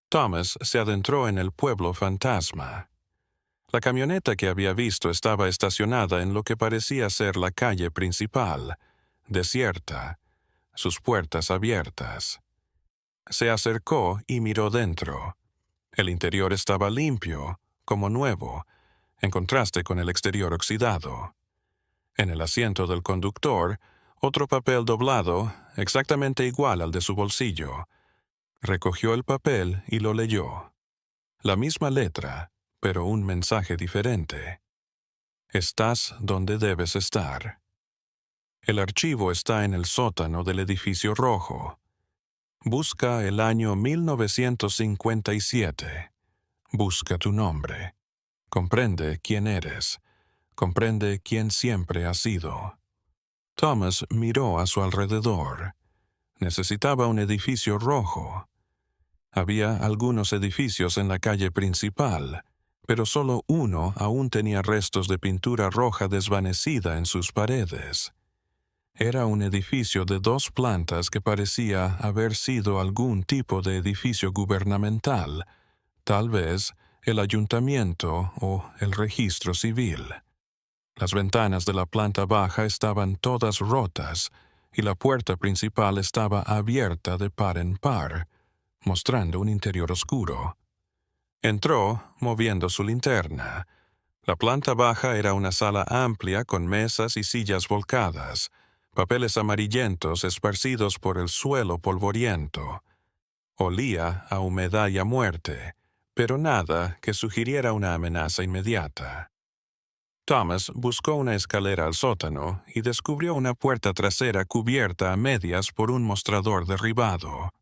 Thomas se adentró en el pueblo fantasma. La camioneta que había visto estaba estacionada en lo que parecía ser la calle principal, desierta, sus puertas abiertas. Se acercó y miró dentro. El interior estaba limpio, como nuevo, en contraste con el exterior oxidado. En el asiento del conductor, otro papel doblado, exactamente igual al de su bolsillo. Recogió el papel y lo leyó. La misma letra, pero un mensaje diferente. Estás donde debes estar. El archivo está en el sótano del edificio rojo. Busca el año 1957. Busca tu nombre. Comprende quién eres. Comprende quién siempre has sido. Thomas miró a su alrededor. Necesitaba un edificio rojo. Había algunos edificios en la calle principal, pero solo uno aún tenía restos de pintura roja desvanecida en sus paredes. Era un edificio de 2 plantas que parecía haber sido algún tipo de edificio gubernamental, tal vez el ayuntamiento o el registro civil. Las ventanas de la planta baja estaban todas rotas y la puerta principal estaba abierta de par en par, mostrando un interior oscuro. Entró, moviendo su linterna. La planta baja era una sala amplia con mesas y sillas volcadas, papeles amarillentos esparcidos por el suelo polvoriento. Olía a humedad y a muerte, pero nada que sugiriera una amenaza inmediata. Thomas buscó una escalera al sótano y descubrió una puerta trasera cubierta a medias por un mostrador derribado.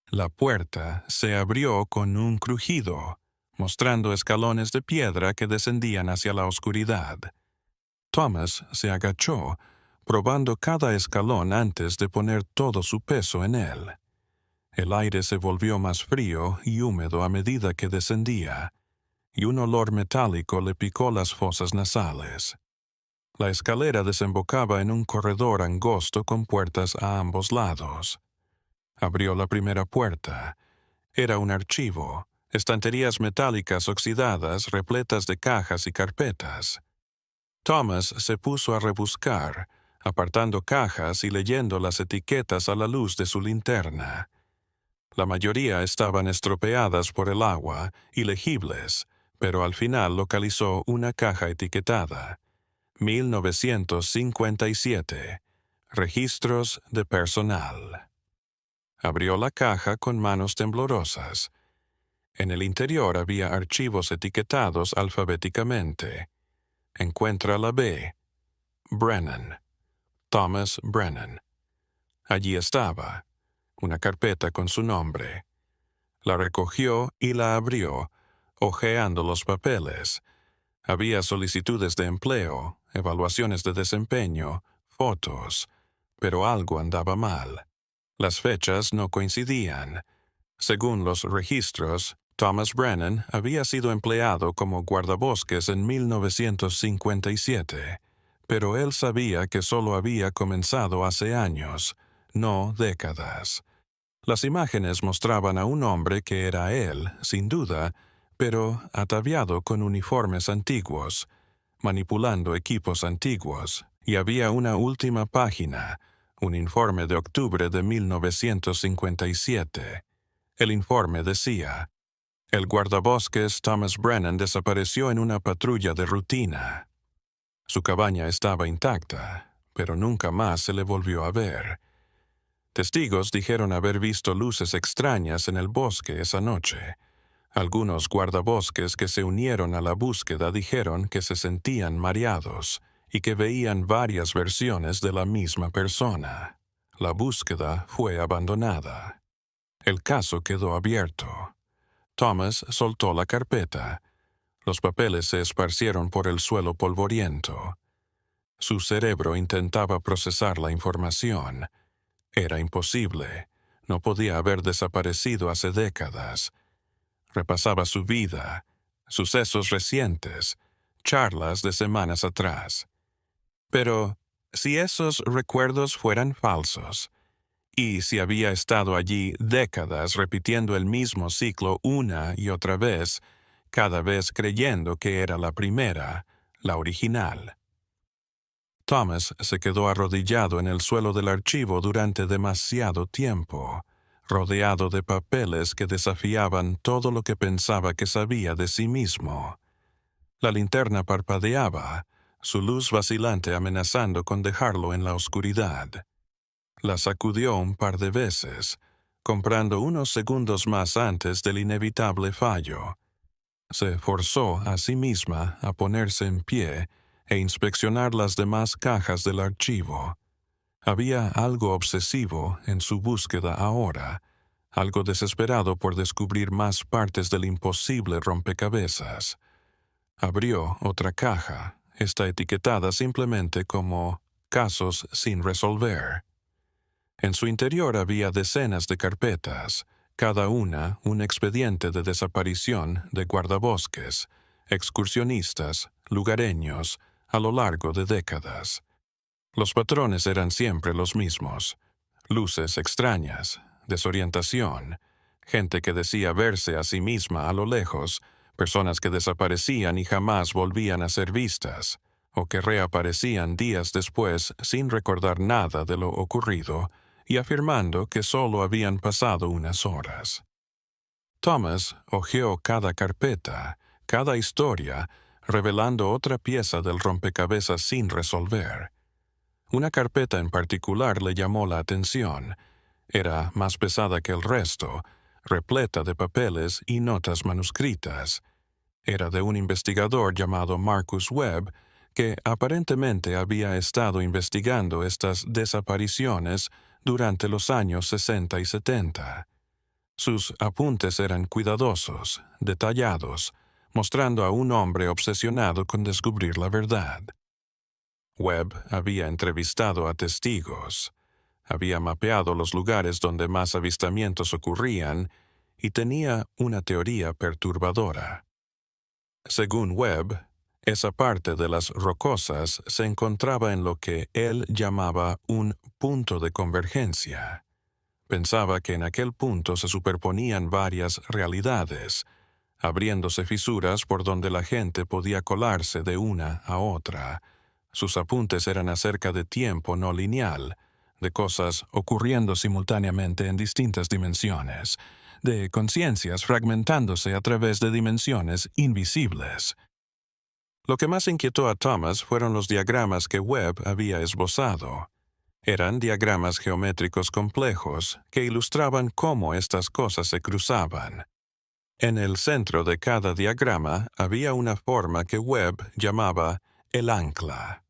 La puerta se abrió con un crujido, mostrando escalones de piedra que descendían hacia la oscuridad. Thomas se agachó, probando cada escalón antes de poner todo su peso en él. El aire se volvió más frío y húmedo a medida que descendía, y un olor metálico le picó las fosas nasales. La escalera desembocaba en un corredor angosto con puertas a ambos lados. Abrió la primera puerta. Era un archivo, estanterías metálicas oxidadas repletas de cajas y carpetas. Thomas se puso a rebuscar, apartando cajas y leyendo las etiquetas a la luz de su linterna. La mayoría estaban estropeadas por el agua, ilegibles, pero al final localizó una caja etiquetada. 1957. Registros de personal. Abrió la caja con manos temblorosas. En el interior había archivos etiquetados alfabéticamente. Encuentra la B. Brennan. Thomas Brennan. Allí estaba, una carpeta con su nombre. La recogió y la abrió, hojeando los papeles. Había solicitudes de empleo, evaluaciones de desempeño, fotos, pero algo andaba mal. Las fechas no coincidían. Según los registros, Thomas Brennan había sido empleado como guardabosques en 1957, pero él sabía que solo había comenzado hace años, no décadas. Las imágenes mostraban a un hombre que era él, sin duda, pero ataviado con uniformes antiguos, manipulando equipos antiguos, y había una última página, Un informe de octubre de 1957. El informe decía: el guardabosques Thomas Brennan desapareció en una patrulla de rutina. Su cabaña estaba intacta, pero nunca más se le volvió a ver. Testigos dijeron haber visto luces extrañas en el bosque esa noche. Algunos guardabosques que se unieron a la búsqueda dijeron que se sentían mareados y que veían varias versiones de la misma persona. La búsqueda fue abandonada. El caso quedó abierto. Thomas soltó la carpeta. Los papeles se esparcieron por el suelo polvoriento. Su cerebro intentaba procesar la información. Era imposible. No podía haber desaparecido hace décadas. Repasaba su vida, sucesos recientes, charlas de semanas atrás. Pero, si esos recuerdos fueran falsos, y si había estado allí décadas repitiendo el mismo ciclo una y otra vez, cada vez creyendo que era la primera, la original. Thomas se quedó arrodillado en el suelo del archivo durante demasiado tiempo, rodeado de papeles que desafiaban todo lo que pensaba que sabía de sí mismo. La linterna parpadeaba, su luz vacilante amenazando con dejarlo en la oscuridad. La sacudió un par de veces, comprando unos segundos más antes del inevitable fallo. Se forzó a sí misma a ponerse en pie e inspeccionar las demás cajas del archivo. Había algo obsesivo en su búsqueda ahora, algo desesperado por descubrir más partes del imposible rompecabezas. Abrió otra caja, esta etiquetada simplemente como «casos sin resolver». En su interior había decenas de carpetas, cada una un expediente de desaparición de guardabosques, excursionistas, lugareños, a lo largo de décadas. Los patrones eran siempre los mismos: luces extrañas, desorientación, gente que decía verse a sí misma a lo lejos, personas que desaparecían y jamás volvían a ser vistas, o que reaparecían días después sin recordar nada de lo ocurrido y afirmando que solo habían pasado unas horas. Thomas hojeó cada carpeta, cada historia, revelando otra pieza del rompecabezas sin resolver. Una carpeta en particular le llamó la atención. Era más pesada que el resto, repleta de papeles y notas manuscritas. Era de un investigador llamado Marcus Webb, que aparentemente había estado investigando estas desapariciones durante los años 60 y 70. Sus apuntes eran cuidadosos, detallados, mostrando a un hombre obsesionado con descubrir la verdad. Webb había entrevistado a testigos, había mapeado los lugares donde más avistamientos ocurrían y tenía una teoría perturbadora. Según Webb, esa parte de las rocosas se encontraba en lo que él llamaba un punto de convergencia. Pensaba que en aquel punto se superponían varias realidades, abriéndose fisuras por donde la gente podía colarse de una a otra. Sus apuntes eran acerca de tiempo no lineal, de cosas ocurriendo simultáneamente en distintas dimensiones, de conciencias fragmentándose a través de dimensiones invisibles. Lo que más inquietó a Thomas fueron los diagramas que Webb había esbozado. Eran diagramas geométricos complejos que ilustraban cómo estas cosas se cruzaban. En el centro de cada diagrama había una forma que Webb llamaba el ancla.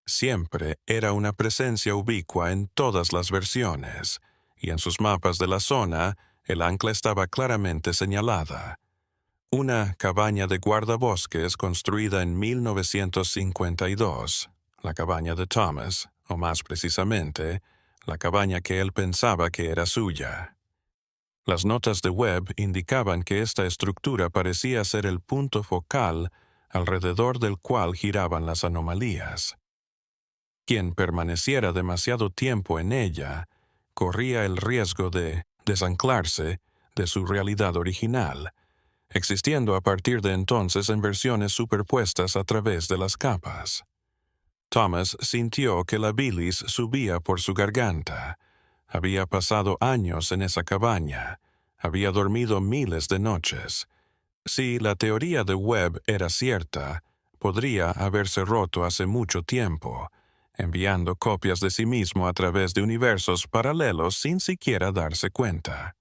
Siempre era una presencia ubicua en todas las versiones, y en sus mapas de la zona, el ancla estaba claramente señalada. Una cabaña de guardabosques construida en 1952, la cabaña de Thomas, o más precisamente, la cabaña que él pensaba que era suya. Las notas de Webb indicaban que esta estructura parecía ser el punto focal alrededor del cual giraban las anomalías. Quien permaneciera demasiado tiempo en ella corría el riesgo de desanclarse de su realidad original, existiendo a partir de entonces en versiones superpuestas a través de las capas. Thomas sintió que la bilis subía por su garganta. Había pasado años en esa cabaña. Había dormido miles de noches. Si la teoría de Webb era cierta, podría haberse roto hace mucho tiempo, enviando copias de sí mismo a través de universos paralelos sin siquiera darse cuenta.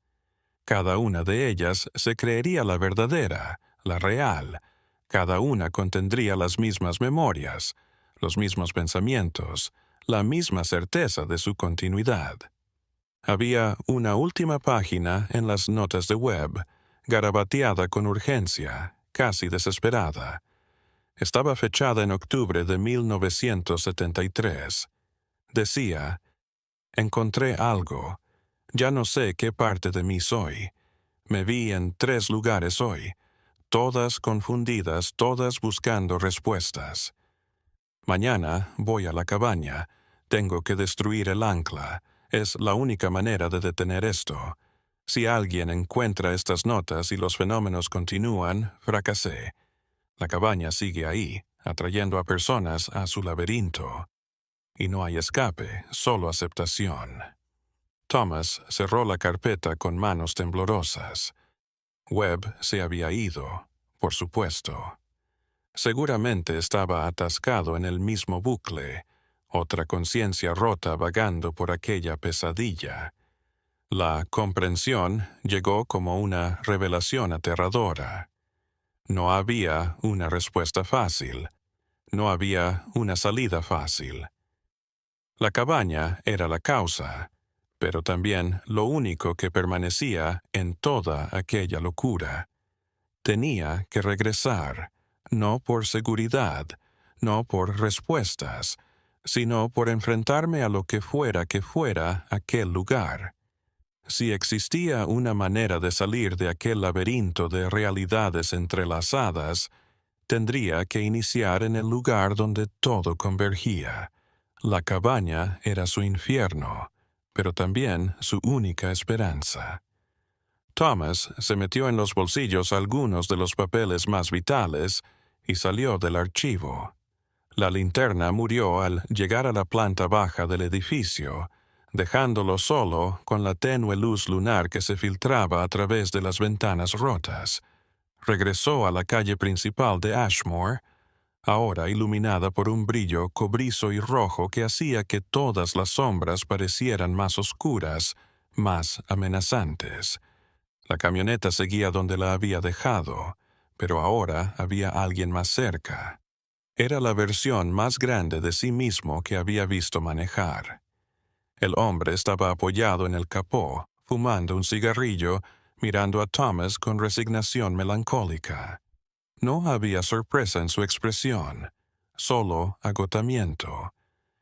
Cada una de ellas se creería la verdadera, la real. Cada una contendría las mismas memorias, los mismos pensamientos, la misma certeza de su continuidad. Había una última página en las notas de Webb, garabateada con urgencia, casi desesperada. Estaba fechada en octubre de 1973. Decía: «Encontré algo. Ya no sé qué parte de mí soy. Me vi en 3 lugares hoy, todas confundidas, todas buscando respuestas. Mañana voy a la cabaña. Tengo que destruir el ancla. Es la única manera de detener esto. Si alguien encuentra estas notas y los fenómenos continúan, fracasé. La cabaña sigue ahí, atrayendo a personas a su laberinto. Y no hay escape, solo aceptación». Thomas cerró la carpeta con manos temblorosas. Webb se había ido, por supuesto. Seguramente estaba atascado en el mismo bucle, otra conciencia rota vagando por aquella pesadilla. La comprensión llegó como una revelación aterradora. No había una respuesta fácil. No había una salida fácil. La cabaña era la causa, pero también lo único que permanecía en toda aquella locura. Tenía que regresar, no por seguridad, no por respuestas, sino por enfrentarme a lo que fuera aquel lugar. Si existía una manera de salir de aquel laberinto de realidades entrelazadas, tendría que iniciar en el lugar donde todo convergía. La cabaña era su infierno, pero también su única esperanza. Thomas se metió en los bolsillos algunos de los papeles más vitales y salió del archivo. La linterna murió al llegar a la planta baja del edificio, dejándolo solo con la tenue luz lunar que se filtraba a través de las ventanas rotas. Regresó a la calle principal de Ashmore, ahora iluminada por un brillo cobrizo y rojo que hacía que todas las sombras parecieran más oscuras, más amenazantes. La camioneta seguía donde la había dejado, pero ahora había alguien más cerca. Era la versión más grande de sí mismo que había visto manejar. El hombre estaba apoyado en el capó, fumando un cigarrillo, mirando a Thomas con resignación melancólica. No había sorpresa en su expresión, solo agotamiento,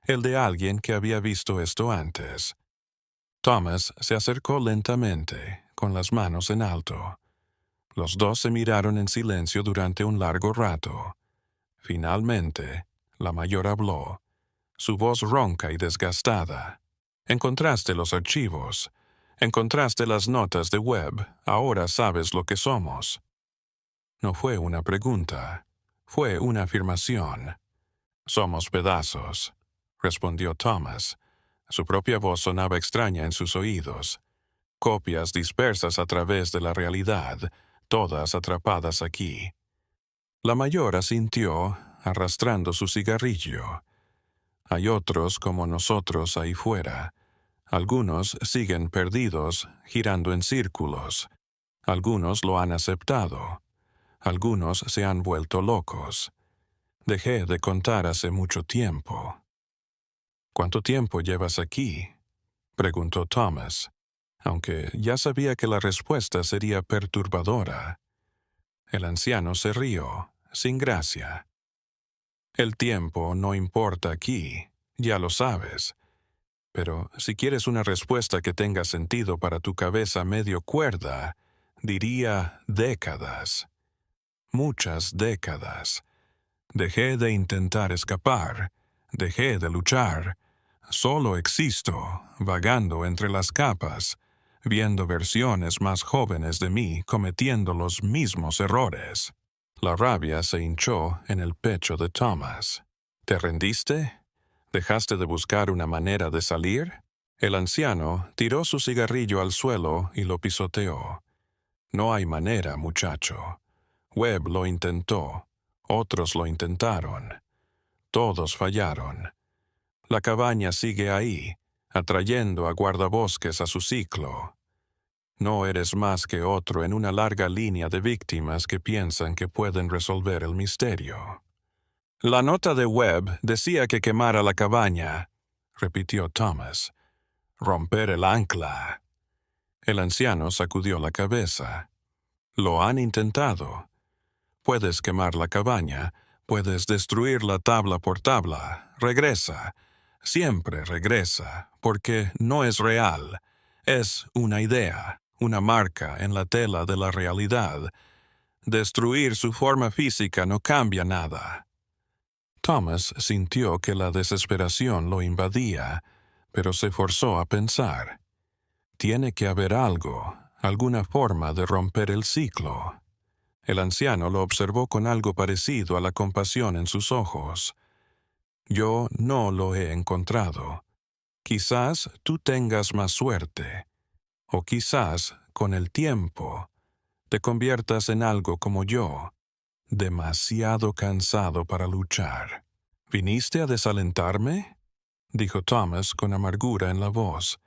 el de alguien que había visto esto antes. Thomas se acercó lentamente, con las manos en alto. Los dos se miraron en silencio durante un largo rato. Finalmente, la mayor habló, su voz ronca y desgastada. «Encontraste los archivos. Encontraste las notas de Webb. Ahora sabes lo que somos». No fue una pregunta, fue una afirmación. «Somos pedazos», respondió Thomas. Su propia voz sonaba extraña en sus oídos. Copias dispersas a través de la realidad, todas atrapadas aquí. La mayor asintió, arrastrando su cigarrillo. «Hay otros como nosotros ahí fuera. Algunos siguen perdidos, girando en círculos. Algunos lo han aceptado. Algunos se han vuelto locos. Dejé de contar hace mucho tiempo». «¿Cuánto tiempo llevas aquí?», preguntó Thomas, aunque ya sabía que la respuesta sería perturbadora. El anciano se rió, sin gracia. «El tiempo no importa aquí, ya lo sabes. Pero si quieres una respuesta que tenga sentido para tu cabeza medio cuerda, diría décadas. Muchas décadas. Dejé de intentar escapar, dejé de luchar. Solo existo, vagando entre las capas, viendo versiones más jóvenes de mí cometiendo los mismos errores». La rabia se hinchó en el pecho de Thomas. ¿Te rendiste? ¿Dejaste de buscar una manera de salir? El anciano tiró su cigarrillo al suelo y lo pisoteó. No hay manera, muchacho. Webb lo intentó. Otros lo intentaron. Todos fallaron. La cabaña sigue ahí, atrayendo a guardabosques a su ciclo. No eres más que otro en una larga línea de víctimas que piensan que pueden resolver el misterio. La nota de Webb decía que quemara la cabaña, repitió Thomas. Romper el ancla. El anciano sacudió la cabeza. Lo han intentado. Puedes quemar la cabaña, puedes destruirla tabla por tabla. Regresa. Siempre regresa, porque no es real. Es una idea, una marca en la tela de la realidad. Destruir su forma física no cambia nada. Thomas sintió que la desesperación lo invadía, pero se forzó a pensar. Tiene que haber algo, alguna forma de romper el ciclo. El anciano lo observó con algo parecido a la compasión en sus ojos. Yo no lo he encontrado. Quizás tú tengas más suerte, o quizás, con el tiempo, te conviertas en algo como yo, demasiado cansado para luchar. ¿Viniste a desalentarme?, dijo Thomas con amargura en la voz.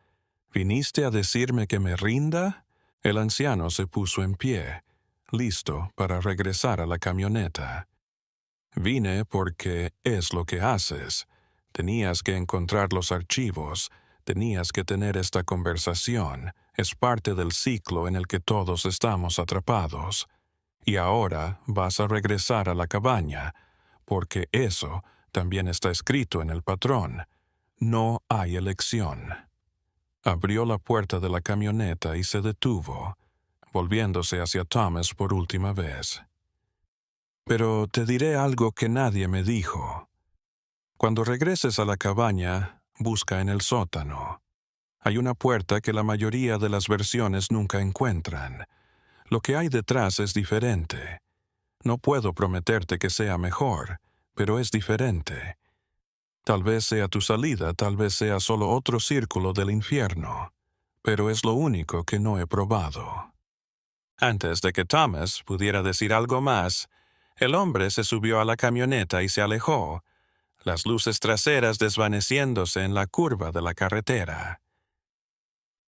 ¿Viniste a decirme que me rinda? El anciano se puso en pie, listo para regresar a la camioneta. Vine porque es lo que haces. Tenías que encontrar los archivos, tenías que tener esta conversación. Es parte del ciclo en el que todos estamos atrapados. Y ahora vas a regresar a la cabaña, porque eso también está escrito en el patrón. No hay elección. Abrió la puerta de la camioneta y se detuvo, volviéndose hacia Thomas por última vez. Pero te diré algo que nadie me dijo. Cuando regreses a la cabaña, busca en el sótano. Hay una puerta que la mayoría de las versiones nunca encuentran. Lo que hay detrás es diferente. No puedo prometerte que sea mejor, pero es diferente. Tal vez sea tu salida, tal vez sea solo otro círculo del infierno, pero es lo único que no he probado. Antes de que Thomas pudiera decir algo más, el hombre se subió a la camioneta y se alejó, las luces traseras desvaneciéndose en la curva de la carretera.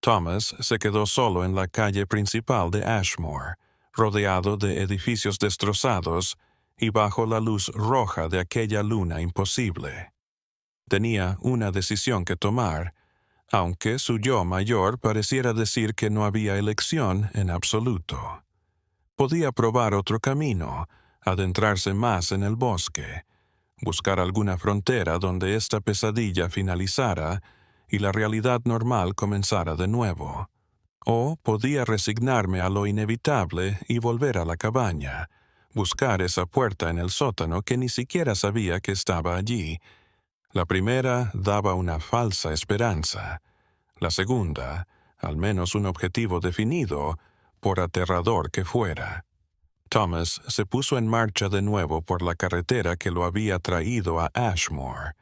Thomas se quedó solo en la calle principal de Ashmore, rodeado de edificios destrozados y bajo la luz roja de aquella luna imposible. Tenía una decisión que tomar, aunque su yo mayor pareciera decir que no había elección en absoluto. Podía probar otro camino, adentrarse más en el bosque, buscar alguna frontera donde esta pesadilla finalizara y la realidad normal comenzara de nuevo. O podía resignarme a lo inevitable y volver a la cabaña, buscar esa puerta en el sótano que ni siquiera sabía que estaba allí. La primera daba una falsa esperanza. La segunda, al menos un objetivo definido, por aterrador que fuera. Thomas se puso en marcha de nuevo por la carretera que lo había traído a Ashmore.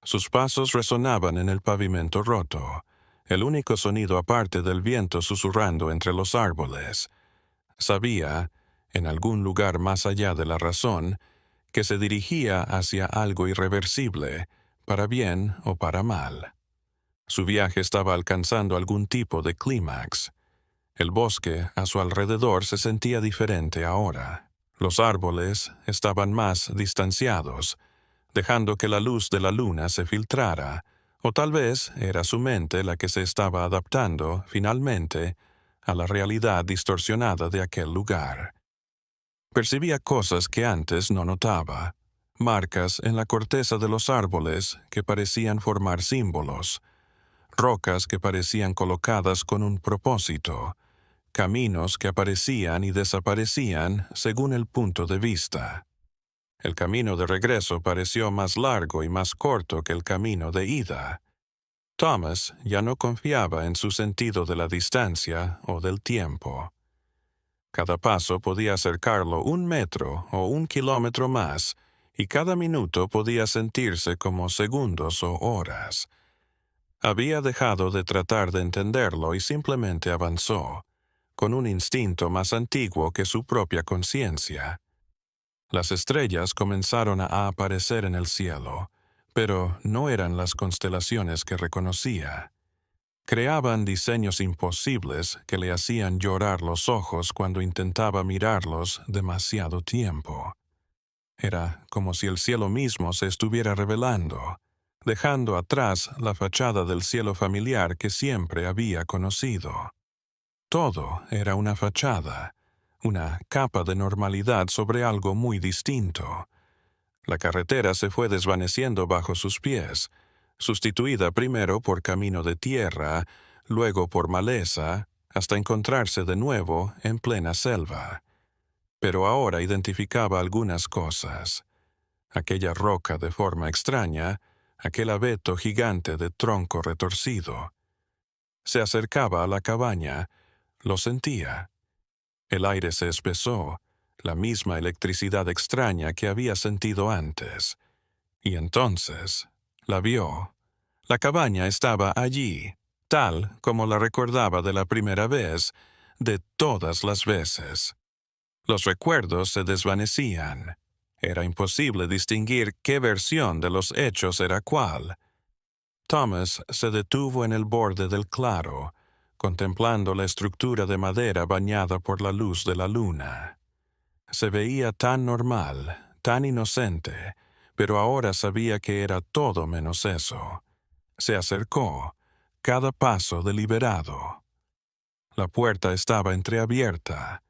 Sus pasos resonaban en el pavimento roto, el único sonido aparte del viento susurrando entre los árboles. Sabía, en algún lugar más allá de la razón, que se dirigía hacia algo irreversible, para bien o para mal. Su viaje estaba alcanzando algún tipo de clímax. El bosque a su alrededor se sentía diferente ahora. Los árboles estaban más distanciados, dejando que la luz de la luna se filtrara, o tal vez era su mente la que se estaba adaptando, finalmente, a la realidad distorsionada de aquel lugar. Percibía cosas que antes no notaba, marcas en la corteza de los árboles que parecían formar símbolos, rocas que parecían colocadas con un propósito, caminos que aparecían y desaparecían según el punto de vista. El camino de regreso pareció más largo y más corto que el camino de ida. Thomas ya no confiaba en su sentido de la distancia o del tiempo. Cada paso podía acercarlo 1 metro o 1 kilómetro más, y cada minuto podía sentirse como segundos o horas. Había dejado de tratar de entenderlo y simplemente avanzó, con un instinto más antiguo que su propia conciencia. Las estrellas comenzaron a aparecer en el cielo, pero no eran las constelaciones que reconocía. Creaban diseños imposibles que le hacían llorar los ojos cuando intentaba mirarlos demasiado tiempo. Era como si el cielo mismo se estuviera revelando, dejando atrás la fachada del cielo familiar que siempre había conocido. Todo era una fachada, una capa de normalidad sobre algo muy distinto. La carretera se fue desvaneciendo bajo sus pies, sustituida primero por camino de tierra, luego por maleza, hasta encontrarse de nuevo en plena selva. Pero ahora identificaba algunas cosas. Aquella roca de forma extraña, aquel abeto gigante de tronco retorcido. Se acercaba a la cabaña, lo sentía. El aire se espesó, la misma electricidad extraña que había sentido antes. Y entonces la vio. La cabaña estaba allí, tal como la recordaba de la primera vez, de todas las veces. Los recuerdos se desvanecían. Era imposible distinguir qué versión de los hechos era cuál. Thomas se detuvo en el borde del claro, contemplando la estructura de madera bañada por la luz de la luna. Se veía tan normal, tan inocente, pero ahora sabía que era todo menos eso. Se acercó, cada paso deliberado. La puerta estaba entreabierta,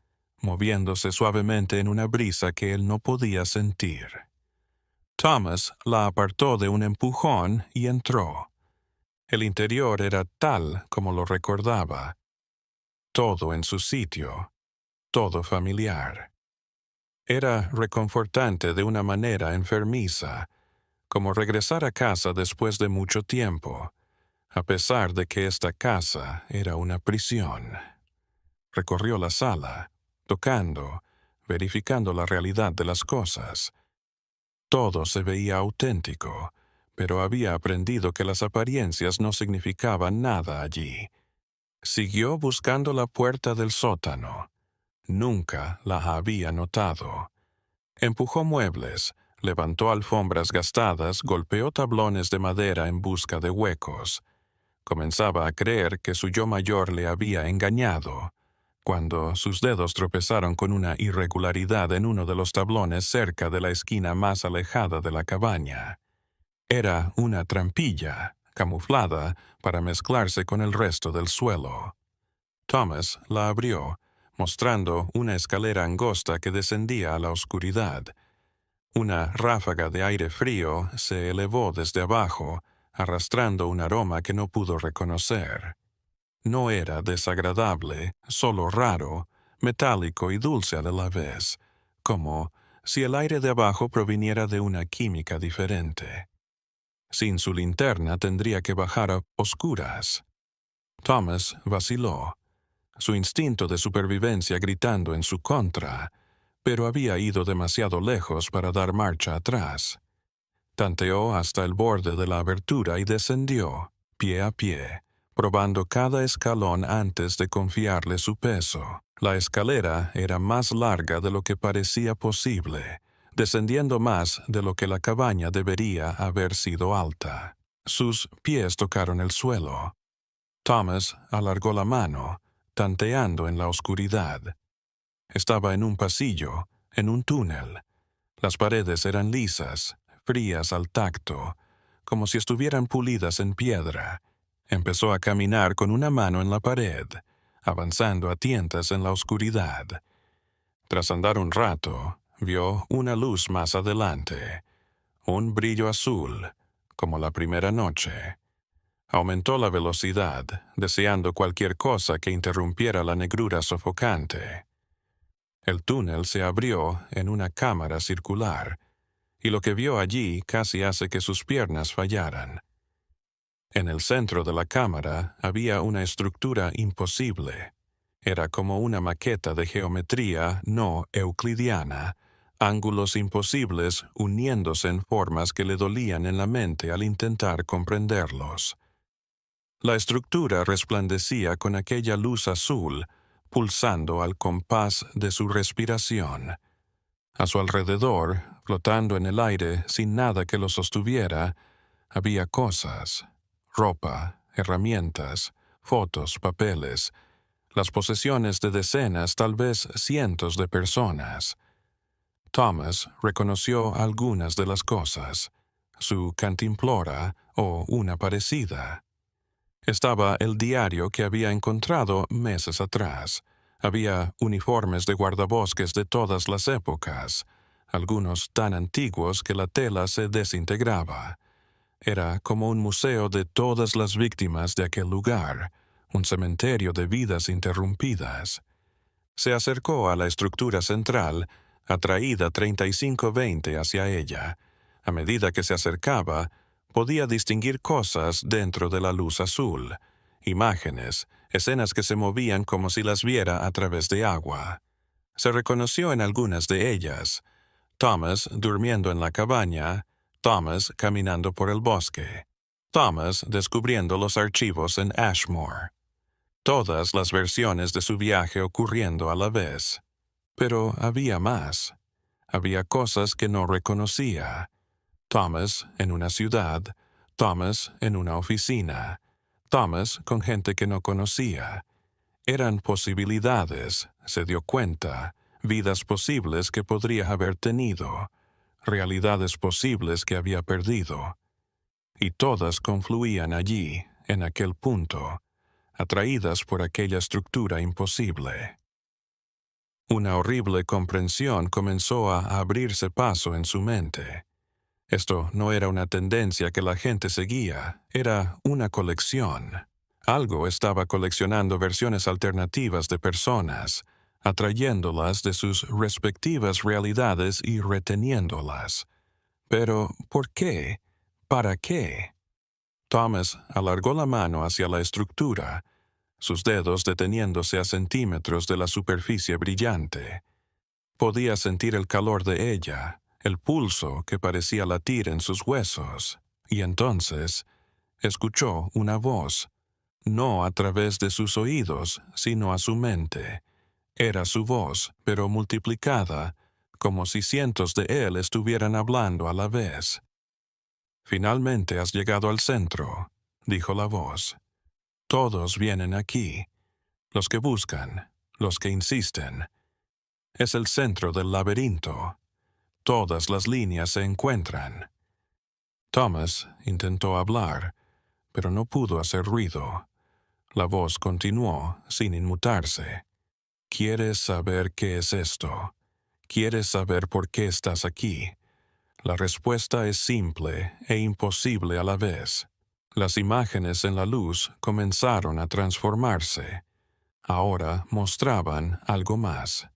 moviéndose suavemente en una brisa que él no podía sentir. Thomas la apartó de un empujón y entró. El interior era tal como lo recordaba. Todo en su sitio, todo familiar. Era reconfortante de una manera enfermiza, como regresar a casa después de mucho tiempo, a pesar de que esta casa era una prisión. Recorrió la sala, tocando, verificando la realidad de las cosas. Todo se veía auténtico, pero había aprendido que las apariencias no significaban nada allí. Siguió buscando la puerta del sótano. Nunca la había notado. Empujó muebles, levantó alfombras gastadas, golpeó tablones de madera en busca de huecos. Comenzaba a creer que su yo mayor le había engañado, cuando sus dedos tropezaron con una irregularidad en uno de los tablones cerca de la esquina más alejada de la cabaña. Era una trampilla, camuflada, para mezclarse con el resto del suelo. Thomas la abrió, mostrando una escalera angosta que descendía a la oscuridad. Una ráfaga de aire frío se elevó desde abajo, arrastrando un aroma que no pudo reconocer. No era desagradable, solo raro, metálico y dulce a la vez, como si el aire de abajo proviniera de una química diferente. Sin su linterna tendría que bajar a oscuras. Thomas vaciló, su instinto de supervivencia gritando en su contra, pero había ido demasiado lejos para dar marcha atrás. Tanteó hasta el borde de la abertura y descendió, pie a pie, probando cada escalón antes de confiarle su peso. La escalera era más larga de lo que parecía posible, descendiendo más de lo que la cabaña debería haber sido alta. Sus pies tocaron el suelo. Thomas alargó la mano, tanteando en la oscuridad. Estaba en un pasillo, en un túnel. Las paredes eran lisas, frías al tacto, como si estuvieran pulidas en piedra. Empezó a caminar con una mano en la pared, avanzando a tientas en la oscuridad. Tras andar un rato, vio una luz más adelante, un brillo azul, como la primera noche. Aumentó la velocidad, deseando cualquier cosa que interrumpiera la negrura sofocante. El túnel se abrió en una cámara circular, y lo que vio allí casi hace que sus piernas fallaran. En el centro de la cámara había una estructura imposible. Era como una maqueta de geometría no euclidiana, ángulos imposibles uniéndose en formas que le dolían en la mente al intentar comprenderlos. La estructura resplandecía con aquella luz azul, pulsando al compás de su respiración. A su alrededor, flotando en el aire sin nada que lo sostuviera, había cosas, ropa, herramientas, fotos, papeles, las posesiones de decenas, tal vez cientos de personas. Thomas reconoció algunas de las cosas, su cantimplora o una parecida. Estaba el diario que había encontrado meses atrás. Había uniformes de guardabosques de todas las épocas, algunos tan antiguos que la tela se desintegraba. Era como un museo de todas las víctimas de aquel lugar, un cementerio de vidas interrumpidas. Se acercó a la estructura central, atraída 3520 hacia ella. A medida que se acercaba, podía distinguir cosas dentro de la luz azul, imágenes, escenas que se movían como si las viera a través de agua. Se reconoció en algunas de ellas. Thomas durmiendo en la cabaña, Thomas caminando por el bosque, Thomas descubriendo los archivos en Ashmore. Todas las versiones de su viaje ocurriendo a la vez. Pero había más. Había cosas que no reconocía. Thomas en una ciudad, Thomas en una oficina, Thomas con gente que no conocía. Eran posibilidades, se dio cuenta, vidas posibles que podría haber tenido, realidades posibles que había perdido. Y todas confluían allí, en aquel punto, atraídas por aquella estructura imposible. Una horrible comprensión comenzó a abrirse paso en su mente. Esto no era una tendencia que la gente seguía, era una colección. Algo estaba coleccionando versiones alternativas de personas, atrayéndolas de sus respectivas realidades y reteniéndolas. Pero, ¿por qué? ¿Para qué? Thomas alargó la mano hacia la estructura, sus dedos deteniéndose a centímetros de la superficie brillante. Podía sentir el calor de ella, el pulso que parecía latir en sus huesos, y entonces escuchó una voz, no a través de sus oídos, sino a su mente. Era su voz, pero multiplicada, como si cientos de él estuvieran hablando a la vez. «Finalmente has llegado al centro», dijo la voz. «Todos vienen aquí, los que buscan, los que insisten. Es el centro del laberinto. Todas las líneas se encuentran». Thomas intentó hablar, pero no pudo hacer ruido. La voz continuó, sin inmutarse. «¿Quieres saber qué es esto? ¿Quieres saber por qué estás aquí? La respuesta es simple e imposible a la vez». Las imágenes en la luz comenzaron a transformarse. Ahora mostraban algo más.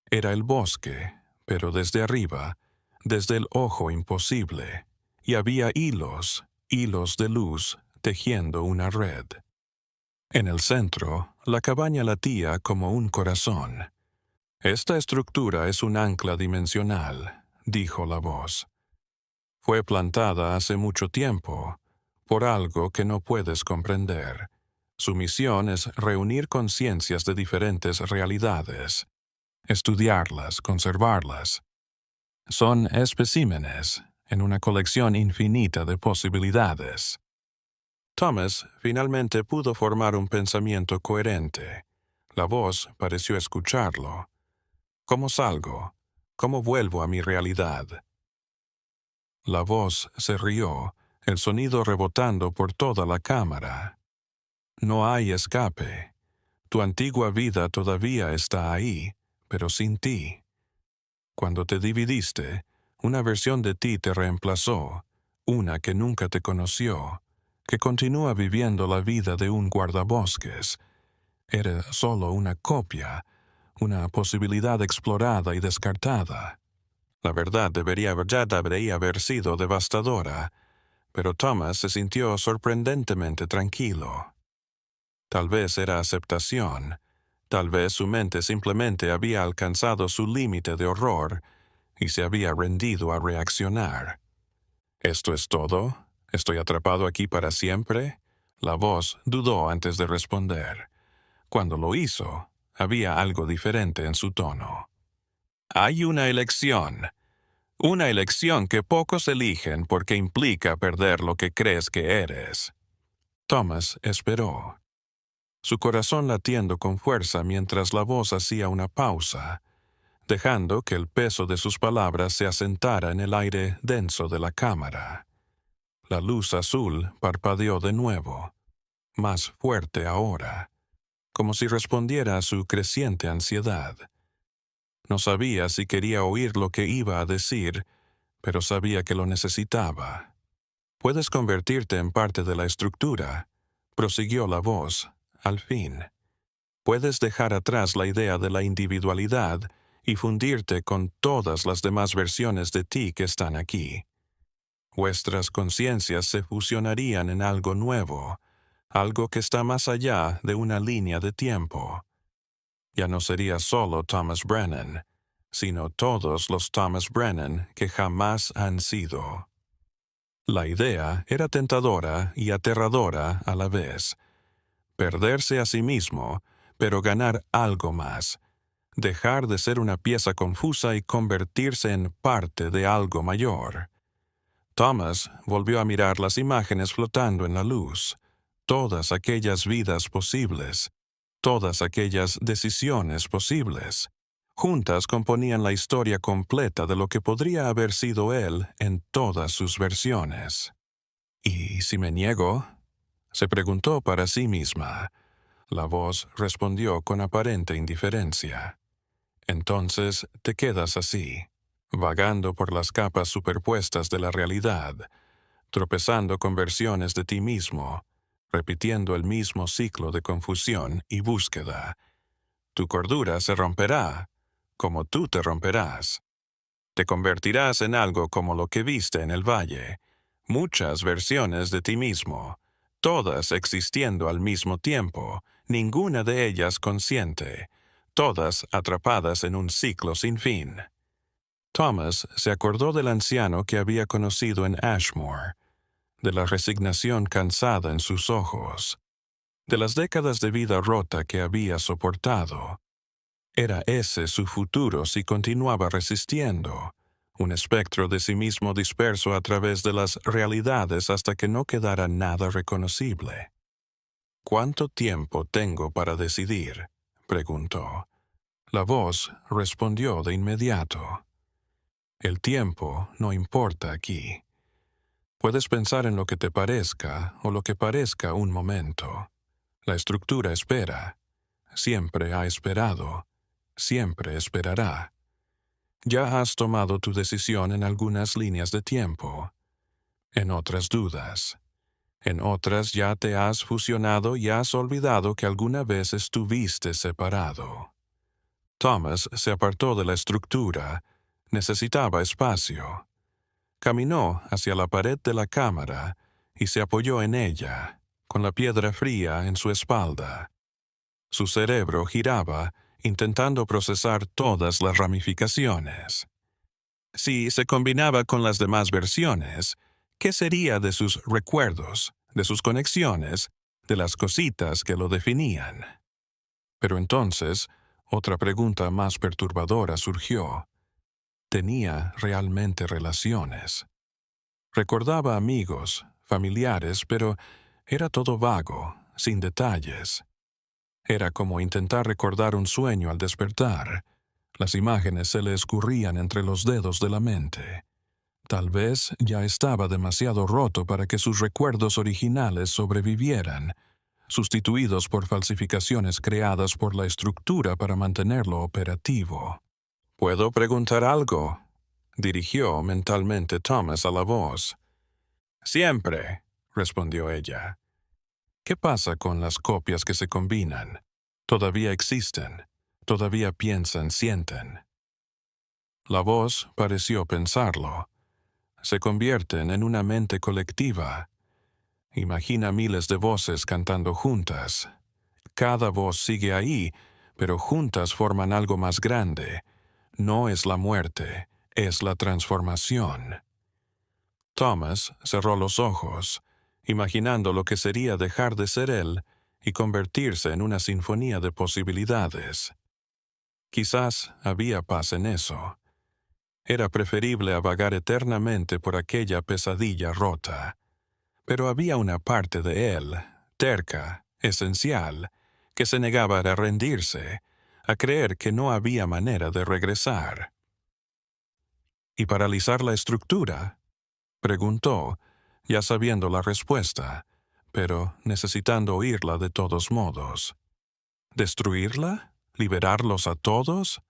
Era el bosque, pero desde arriba, desde el ojo imposible, y había hilos de luz tejiendo una red. En el centro, la cabaña latía como un corazón. «Esta estructura es un ancla dimensional», dijo la voz. «Fue plantada hace mucho tiempo, por algo que no puedes comprender. Su misión es reunir conciencias de diferentes realidades, estudiarlas, conservarlas. Son especímenes en una colección infinita de posibilidades». Thomas finalmente pudo formar un pensamiento coherente. La voz pareció escucharlo. «¿Cómo salgo? ¿Cómo vuelvo a mi realidad?» La voz se rió, el sonido rebotando por toda la cámara. «No hay escape. Tu antigua vida todavía está ahí, pero sin ti. Cuando te dividiste, una versión de ti te reemplazó, una que nunca te conoció, que continúa viviendo la vida de un guardabosques. Era solo una copia, una posibilidad explorada y descartada. La verdad debería haber sido devastadora, pero Thomas se sintió sorprendentemente tranquilo. Tal vez era aceptación, tal vez su mente simplemente había alcanzado su límite de horror, y se había rendido a reaccionar. ¿Esto es todo? ¿Estoy atrapado aquí para siempre? La voz dudó antes de responder. Cuando lo hizo, había algo diferente en su tono. Hay una elección que pocos eligen porque implica perder lo que crees que eres. Thomas esperó, su corazón latiendo con fuerza mientras la voz hacía una pausa, dejando que el peso de sus palabras se asentara en el aire denso de la cámara. La luz azul parpadeó de nuevo, más fuerte ahora, como si respondiera a su creciente ansiedad. No sabía si quería oír lo que iba a decir, pero sabía que lo necesitaba. Puedes convertirte en parte de la estructura, prosiguió la voz, al fin. Puedes dejar atrás la idea de la individualidad y fundirte con todas las demás versiones de ti que están aquí. Vuestras conciencias se fusionarían en algo nuevo, algo que está más allá de una línea de tiempo. Ya no sería solo Thomas Brennan, sino todos los Thomas Brennan que jamás han sido. La idea era tentadora y aterradora a la vez. Perderse a sí mismo, pero ganar algo más. Dejar de ser una pieza confusa y convertirse en parte de algo mayor. Thomas volvió a mirar las imágenes flotando en la luz, todas aquellas vidas posibles, todas aquellas decisiones posibles. Juntas componían la historia completa de lo que podría haber sido él en todas sus versiones. ¿Y si me niego?, se preguntó para sí misma. La voz respondió con aparente indiferencia. Entonces te quedas así, vagando por las capas superpuestas de la realidad, tropezando con versiones de ti mismo, repitiendo el mismo ciclo de confusión y búsqueda. Tu cordura se romperá, como tú te romperás. Te convertirás en algo como lo que viste en el valle, muchas versiones de ti mismo, todas existiendo al mismo tiempo, ninguna de ellas consciente, todas atrapadas en un ciclo sin fin. Thomas se acordó del anciano que había conocido en Ashmore, de la resignación cansada en sus ojos, de las décadas de vida rota que había soportado. Era ese su futuro si continuaba resistiendo, un espectro de sí mismo disperso a través de las realidades hasta que no quedara nada reconocible. ¿Cuánto tiempo tengo para decidir?, preguntó. La voz respondió de inmediato. El tiempo no importa aquí. Puedes pensar en lo que te parezca o lo que parezca un momento. La estructura espera. Siempre ha esperado. Siempre esperará. Ya has tomado tu decisión en algunas líneas de tiempo. En otras dudas. En otras ya te has fusionado y has olvidado que alguna vez estuviste separado. Thomas se apartó de la estructura. Necesitaba espacio. Caminó hacia la pared de la cámara y se apoyó en ella, con la piedra fría en su espalda. Su cerebro giraba, intentando procesar todas las ramificaciones. Si se combinaba con las demás versiones, ¿qué sería de sus recuerdos, de sus conexiones, de las cositas que lo definían? Pero entonces, otra pregunta más perturbadora surgió. ¿Tenía realmente relaciones? Recordaba amigos, familiares, pero era todo vago, sin detalles. Era como intentar recordar un sueño al despertar. Las imágenes se le escurrían entre los dedos de la mente. Tal vez ya estaba demasiado roto para que sus recuerdos originales sobrevivieran, sustituidos por falsificaciones creadas por la estructura para mantenerlo operativo. «¿Puedo preguntar algo?», dirigió mentalmente Thomas a la voz. «Siempre», respondió ella. «¿Qué pasa con las copias que se combinan? Todavía existen, todavía piensan, sienten». La voz pareció pensarlo. Se convierten en una mente colectiva. Imagina miles de voces cantando juntas. Cada voz sigue ahí, pero juntas forman algo más grande. No es la muerte, es la transformación. Thomas cerró los ojos, imaginando lo que sería dejar de ser él y convertirse en una sinfonía de posibilidades. Quizás había paz en eso. Era preferible a vagar eternamente por aquella pesadilla rota. Pero había una parte de él, terca, esencial, que se negaba a rendirse, a creer que no había manera de regresar. ¿Y paralizar la estructura?, preguntó, ya sabiendo la respuesta, pero necesitando oírla de todos modos. ¿Destruirla? ¿Liberarlos a todos?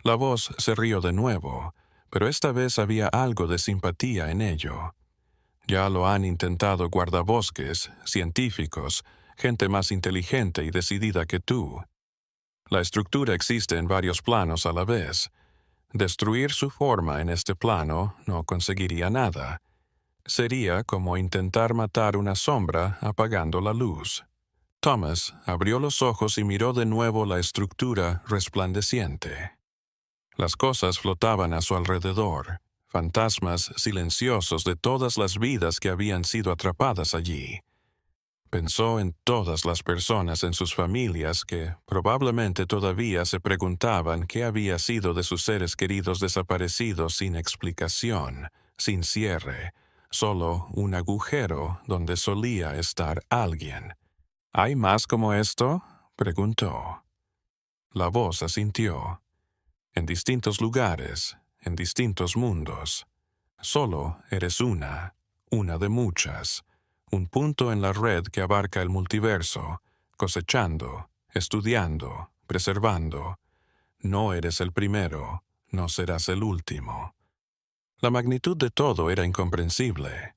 La voz se rió de nuevo, pero esta vez había algo de simpatía en ello. Ya lo han intentado guardabosques, científicos, gente más inteligente y decidida que tú. La estructura existe en varios planos a la vez. Destruir su forma en este plano no conseguiría nada. Sería como intentar matar una sombra apagando la luz. Thomas abrió los ojos y miró de nuevo la estructura resplandeciente. Las cosas flotaban a su alrededor, fantasmas silenciosos de todas las vidas que habían sido atrapadas allí. Pensó en todas las personas en sus familias que probablemente todavía se preguntaban qué había sido de sus seres queridos desaparecidos sin explicación, sin cierre, solo un agujero donde solía estar alguien. ¿Hay más como esto?, preguntó. La voz asintió. En distintos lugares, en distintos mundos. Solo eres una de muchas, un punto en la red que abarca el multiverso, cosechando, estudiando, preservando. No eres el primero, no serás el último. La magnitud de todo era incomprensible.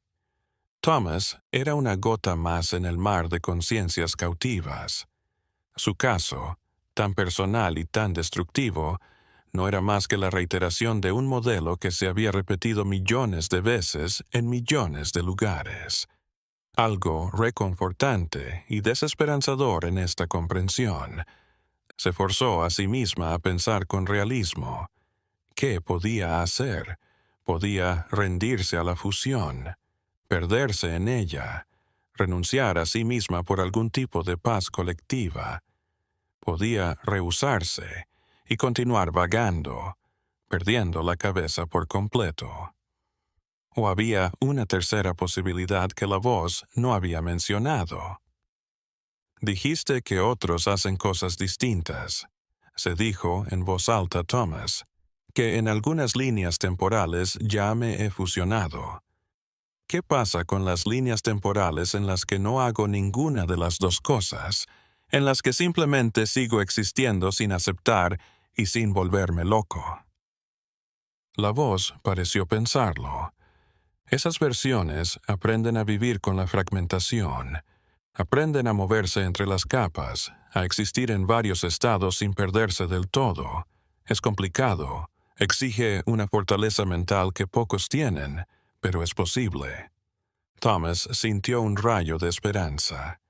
Thomas era una gota más en el mar de conciencias cautivas. Su caso, tan personal y tan destructivo, no era más que la reiteración de un modelo que se había repetido millones de veces en millones de lugares. Algo reconfortante y desesperanzador en esta comprensión. Se forzó a sí misma a pensar con realismo. ¿Qué podía hacer? Podía rendirse a la fusión, perderse en ella, renunciar a sí misma por algún tipo de paz colectiva. Podía rehusarse y continuar vagando, perdiendo la cabeza por completo. O había una tercera posibilidad que la voz no había mencionado. Dijiste que otros hacen cosas distintas, se dijo en voz alta Thomas, que en algunas líneas temporales ya me he fusionado. ¿Qué pasa con las líneas temporales en las que no hago ninguna de las dos cosas, en las que simplemente sigo existiendo sin aceptar y sin volverme loco? La voz pareció pensarlo. Esas versiones aprenden a vivir con la fragmentación, aprenden a moverse entre las capas, a existir en varios estados sin perderse del todo. Es complicado, exige una fortaleza mental que pocos tienen, pero es posible. Thomas sintió un rayo de esperanza.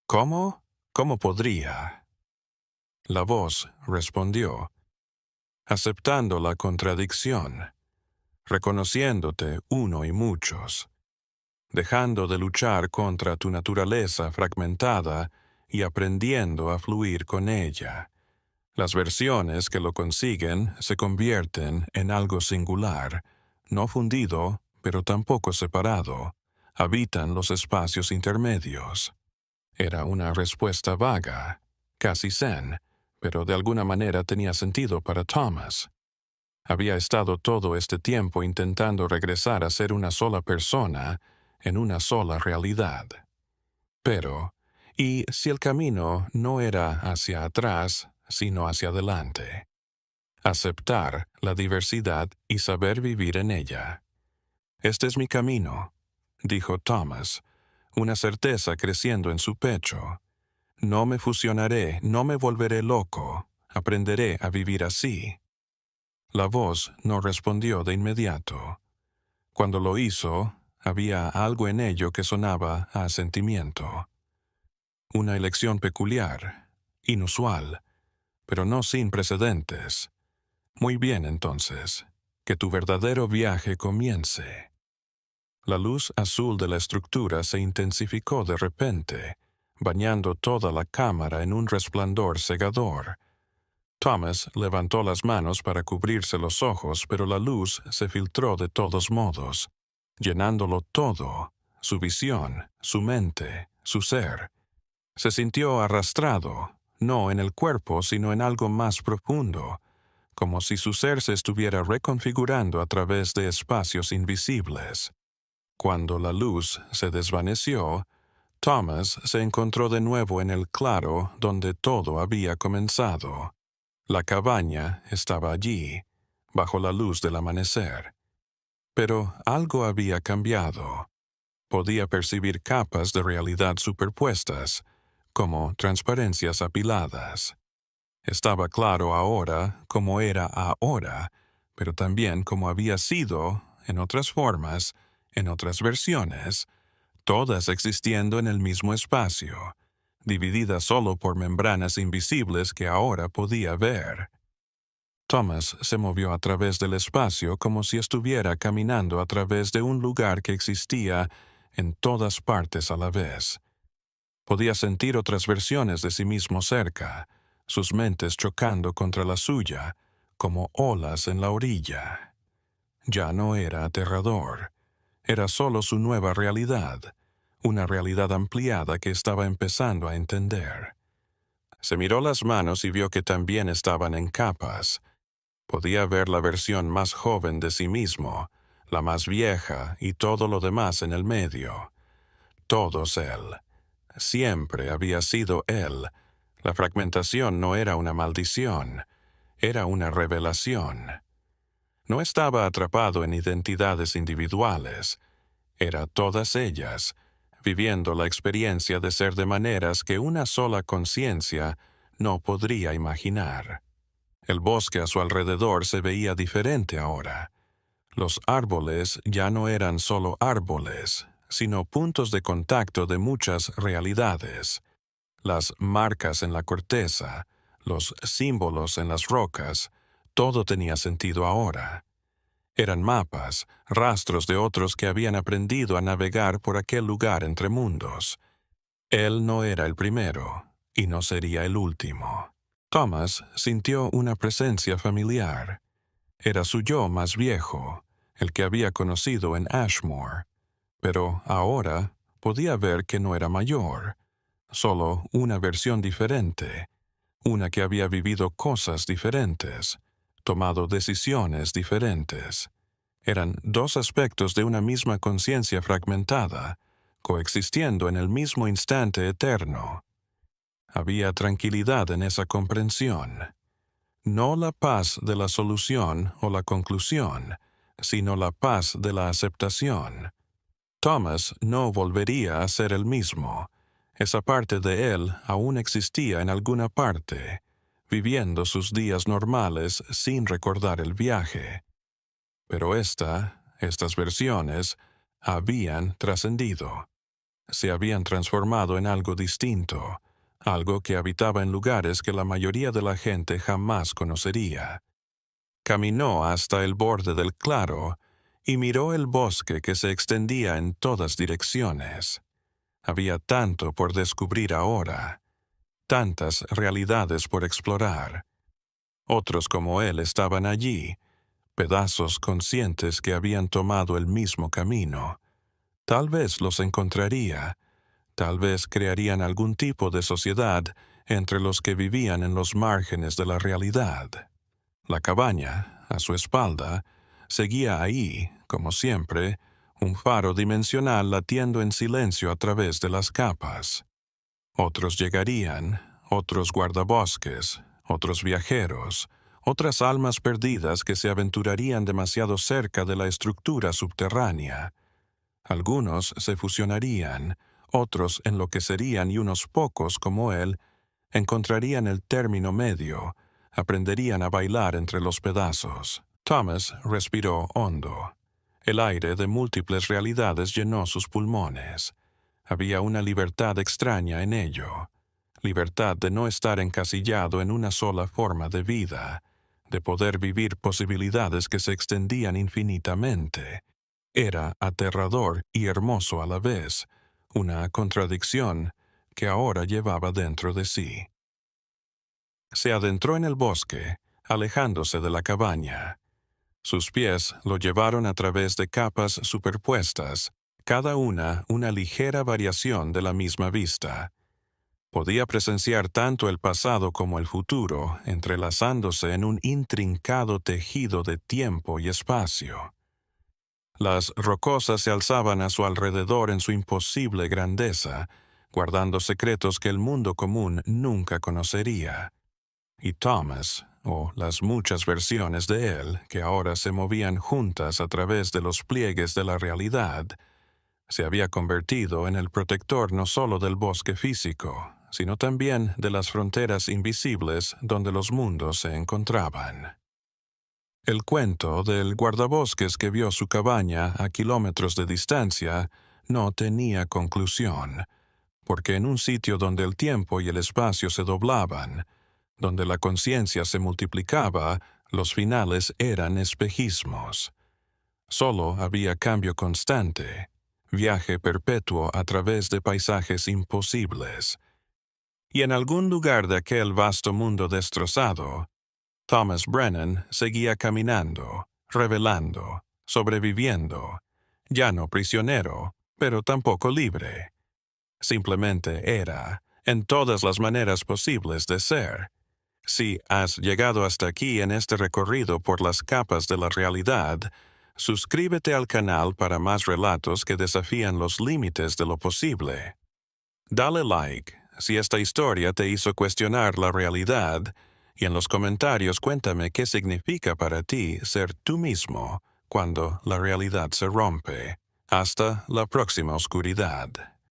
¿Cómo? ¿Cómo podría? La voz respondió, aceptando la contradicción, reconociéndote uno y muchos, dejando de luchar contra tu naturaleza fragmentada y aprendiendo a fluir con ella. Las versiones que lo consiguen se convierten en algo singular, no fundido, pero tampoco separado. Habitan los espacios intermedios. Era una respuesta vaga, casi zen, pero de alguna manera tenía sentido para Thomas. Había estado todo este tiempo intentando regresar a ser una sola persona en una sola realidad. Pero, ¿y si el camino no era hacia atrás, sino hacia adelante? Aceptar la diversidad y saber vivir en ella. Este es mi camino, dijo Thomas, una certeza creciendo en su pecho. No me fusionaré, no me volveré loco, aprenderé a vivir así. La voz no respondió de inmediato. Cuando lo hizo, había algo en ello que sonaba a asentimiento. Una elección peculiar, inusual, pero no sin precedentes. Muy bien, entonces. Que tu verdadero viaje comience. La luz azul de la estructura se intensificó de repente, bañando toda la cámara en un resplandor cegador. Thomas levantó las manos para cubrirse los ojos, pero la luz se filtró de todos modos, llenándolo todo, su visión, su mente, su ser. Se sintió arrastrado, no en el cuerpo, sino en algo más profundo, como si su ser se estuviera reconfigurando a través de espacios invisibles. Cuando la luz se desvaneció, Thomas se encontró de nuevo en el claro donde todo había comenzado. La cabaña estaba allí, bajo la luz del amanecer. Pero algo había cambiado. Podía percibir capas de realidad superpuestas, como transparencias apiladas. Estaba claro ahora como era ahora, pero también como había sido, en otras formas, en otras versiones, todas existiendo en el mismo espacio, divididas solo por membranas invisibles que ahora podía ver. Thomas se movió a través del espacio como si estuviera caminando a través de un lugar que existía en todas partes a la vez. Podía sentir otras versiones de sí mismo cerca, sus mentes chocando contra la suya, como olas en la orilla. Ya no era aterrador. Era solo su nueva realidad, una realidad ampliada que estaba empezando a entender. Se miró las manos y vio que también estaban en capas. Podía ver la versión más joven de sí mismo, la más vieja y todo lo demás en el medio. Todos él. Siempre había sido él. La fragmentación no era una maldición, era una revelación. No estaba atrapado en identidades individuales. Era todas ellas, viviendo la experiencia de ser de maneras que una sola conciencia no podría imaginar. El bosque a su alrededor se veía diferente ahora. Los árboles ya no eran solo árboles, sino puntos de contacto de muchas realidades. Las marcas en la corteza, los símbolos en las rocas, todo tenía sentido ahora. Eran mapas, rastros de otros que habían aprendido a navegar por aquel lugar entre mundos. Él no era el primero, y no sería el último. Thomas sintió una presencia familiar. Era su yo más viejo, el que había conocido en Ashmore. Pero ahora podía ver que no era mayor, solo una versión diferente, una que había vivido cosas diferentes, tomado decisiones diferentes. Eran dos aspectos de una misma conciencia fragmentada, coexistiendo en el mismo instante eterno. Había tranquilidad en esa comprensión. No la paz de la solución o la conclusión, sino la paz de la aceptación. Thomas no volvería a ser el mismo. Esa parte de él aún existía en alguna parte, viviendo sus días normales sin recordar el viaje. Pero estas versiones, habían trascendido. Se habían transformado en algo distinto, algo que habitaba en lugares que la mayoría de la gente jamás conocería. Caminó hasta el borde del claro y miró el bosque que se extendía en todas direcciones. Había tanto por descubrir ahora, tantas realidades por explorar. Otros como él estaban allí, pedazos conscientes que habían tomado el mismo camino. Tal vez los encontraría. Tal vez crearían algún tipo de sociedad entre los que vivían en los márgenes de la realidad. La cabaña, a su espalda, seguía ahí, como siempre, un faro dimensional latiendo en silencio a través de las capas. Otros llegarían, otros guardabosques, otros viajeros, otras almas perdidas que se aventurarían demasiado cerca de la estructura subterránea. Algunos se fusionarían, otros enloquecerían y unos pocos, como él, encontrarían el término medio, aprenderían a bailar entre los pedazos. Thomas respiró hondo. El aire de múltiples realidades llenó sus pulmones. Había una libertad extraña en ello. Libertad de no estar encasillado en una sola forma de vida, de poder vivir posibilidades que se extendían infinitamente. Era aterrador y hermoso a la vez, una contradicción que ahora llevaba dentro de sí. Se adentró en el bosque, alejándose de la cabaña. Sus pies lo llevaron a través de capas superpuestas, cada una ligera variación de la misma vista. Podía presenciar tanto el pasado como el futuro, entrelazándose en un intrincado tejido de tiempo y espacio. Las rocosas se alzaban a su alrededor en su imposible grandeza, guardando secretos que el mundo común nunca conocería. Y Thomas, o las muchas versiones de él que ahora se movían juntas a través de los pliegues de la realidad, se había convertido en el protector no solo del bosque físico, sino también de las fronteras invisibles donde los mundos se encontraban. El cuento del guardabosques que vio su cabaña a kilómetros de distancia no tenía conclusión, porque en un sitio donde el tiempo y el espacio se doblaban, donde la conciencia se multiplicaba, los finales eran espejismos. Solo había cambio constante, viaje perpetuo a través de paisajes imposibles. Y en algún lugar de aquel vasto mundo destrozado, Thomas Brennan seguía caminando, revelando, sobreviviendo, ya no prisionero, pero tampoco libre. Simplemente era, en todas las maneras posibles de ser. Si has llegado hasta aquí en este recorrido por las capas de la realidad, suscríbete al canal para más relatos que desafían los límites de lo posible. Dale like si esta historia te hizo cuestionar la realidad y en los comentarios cuéntame qué significa para ti ser tú mismo cuando la realidad se rompe. Hasta la próxima oscuridad.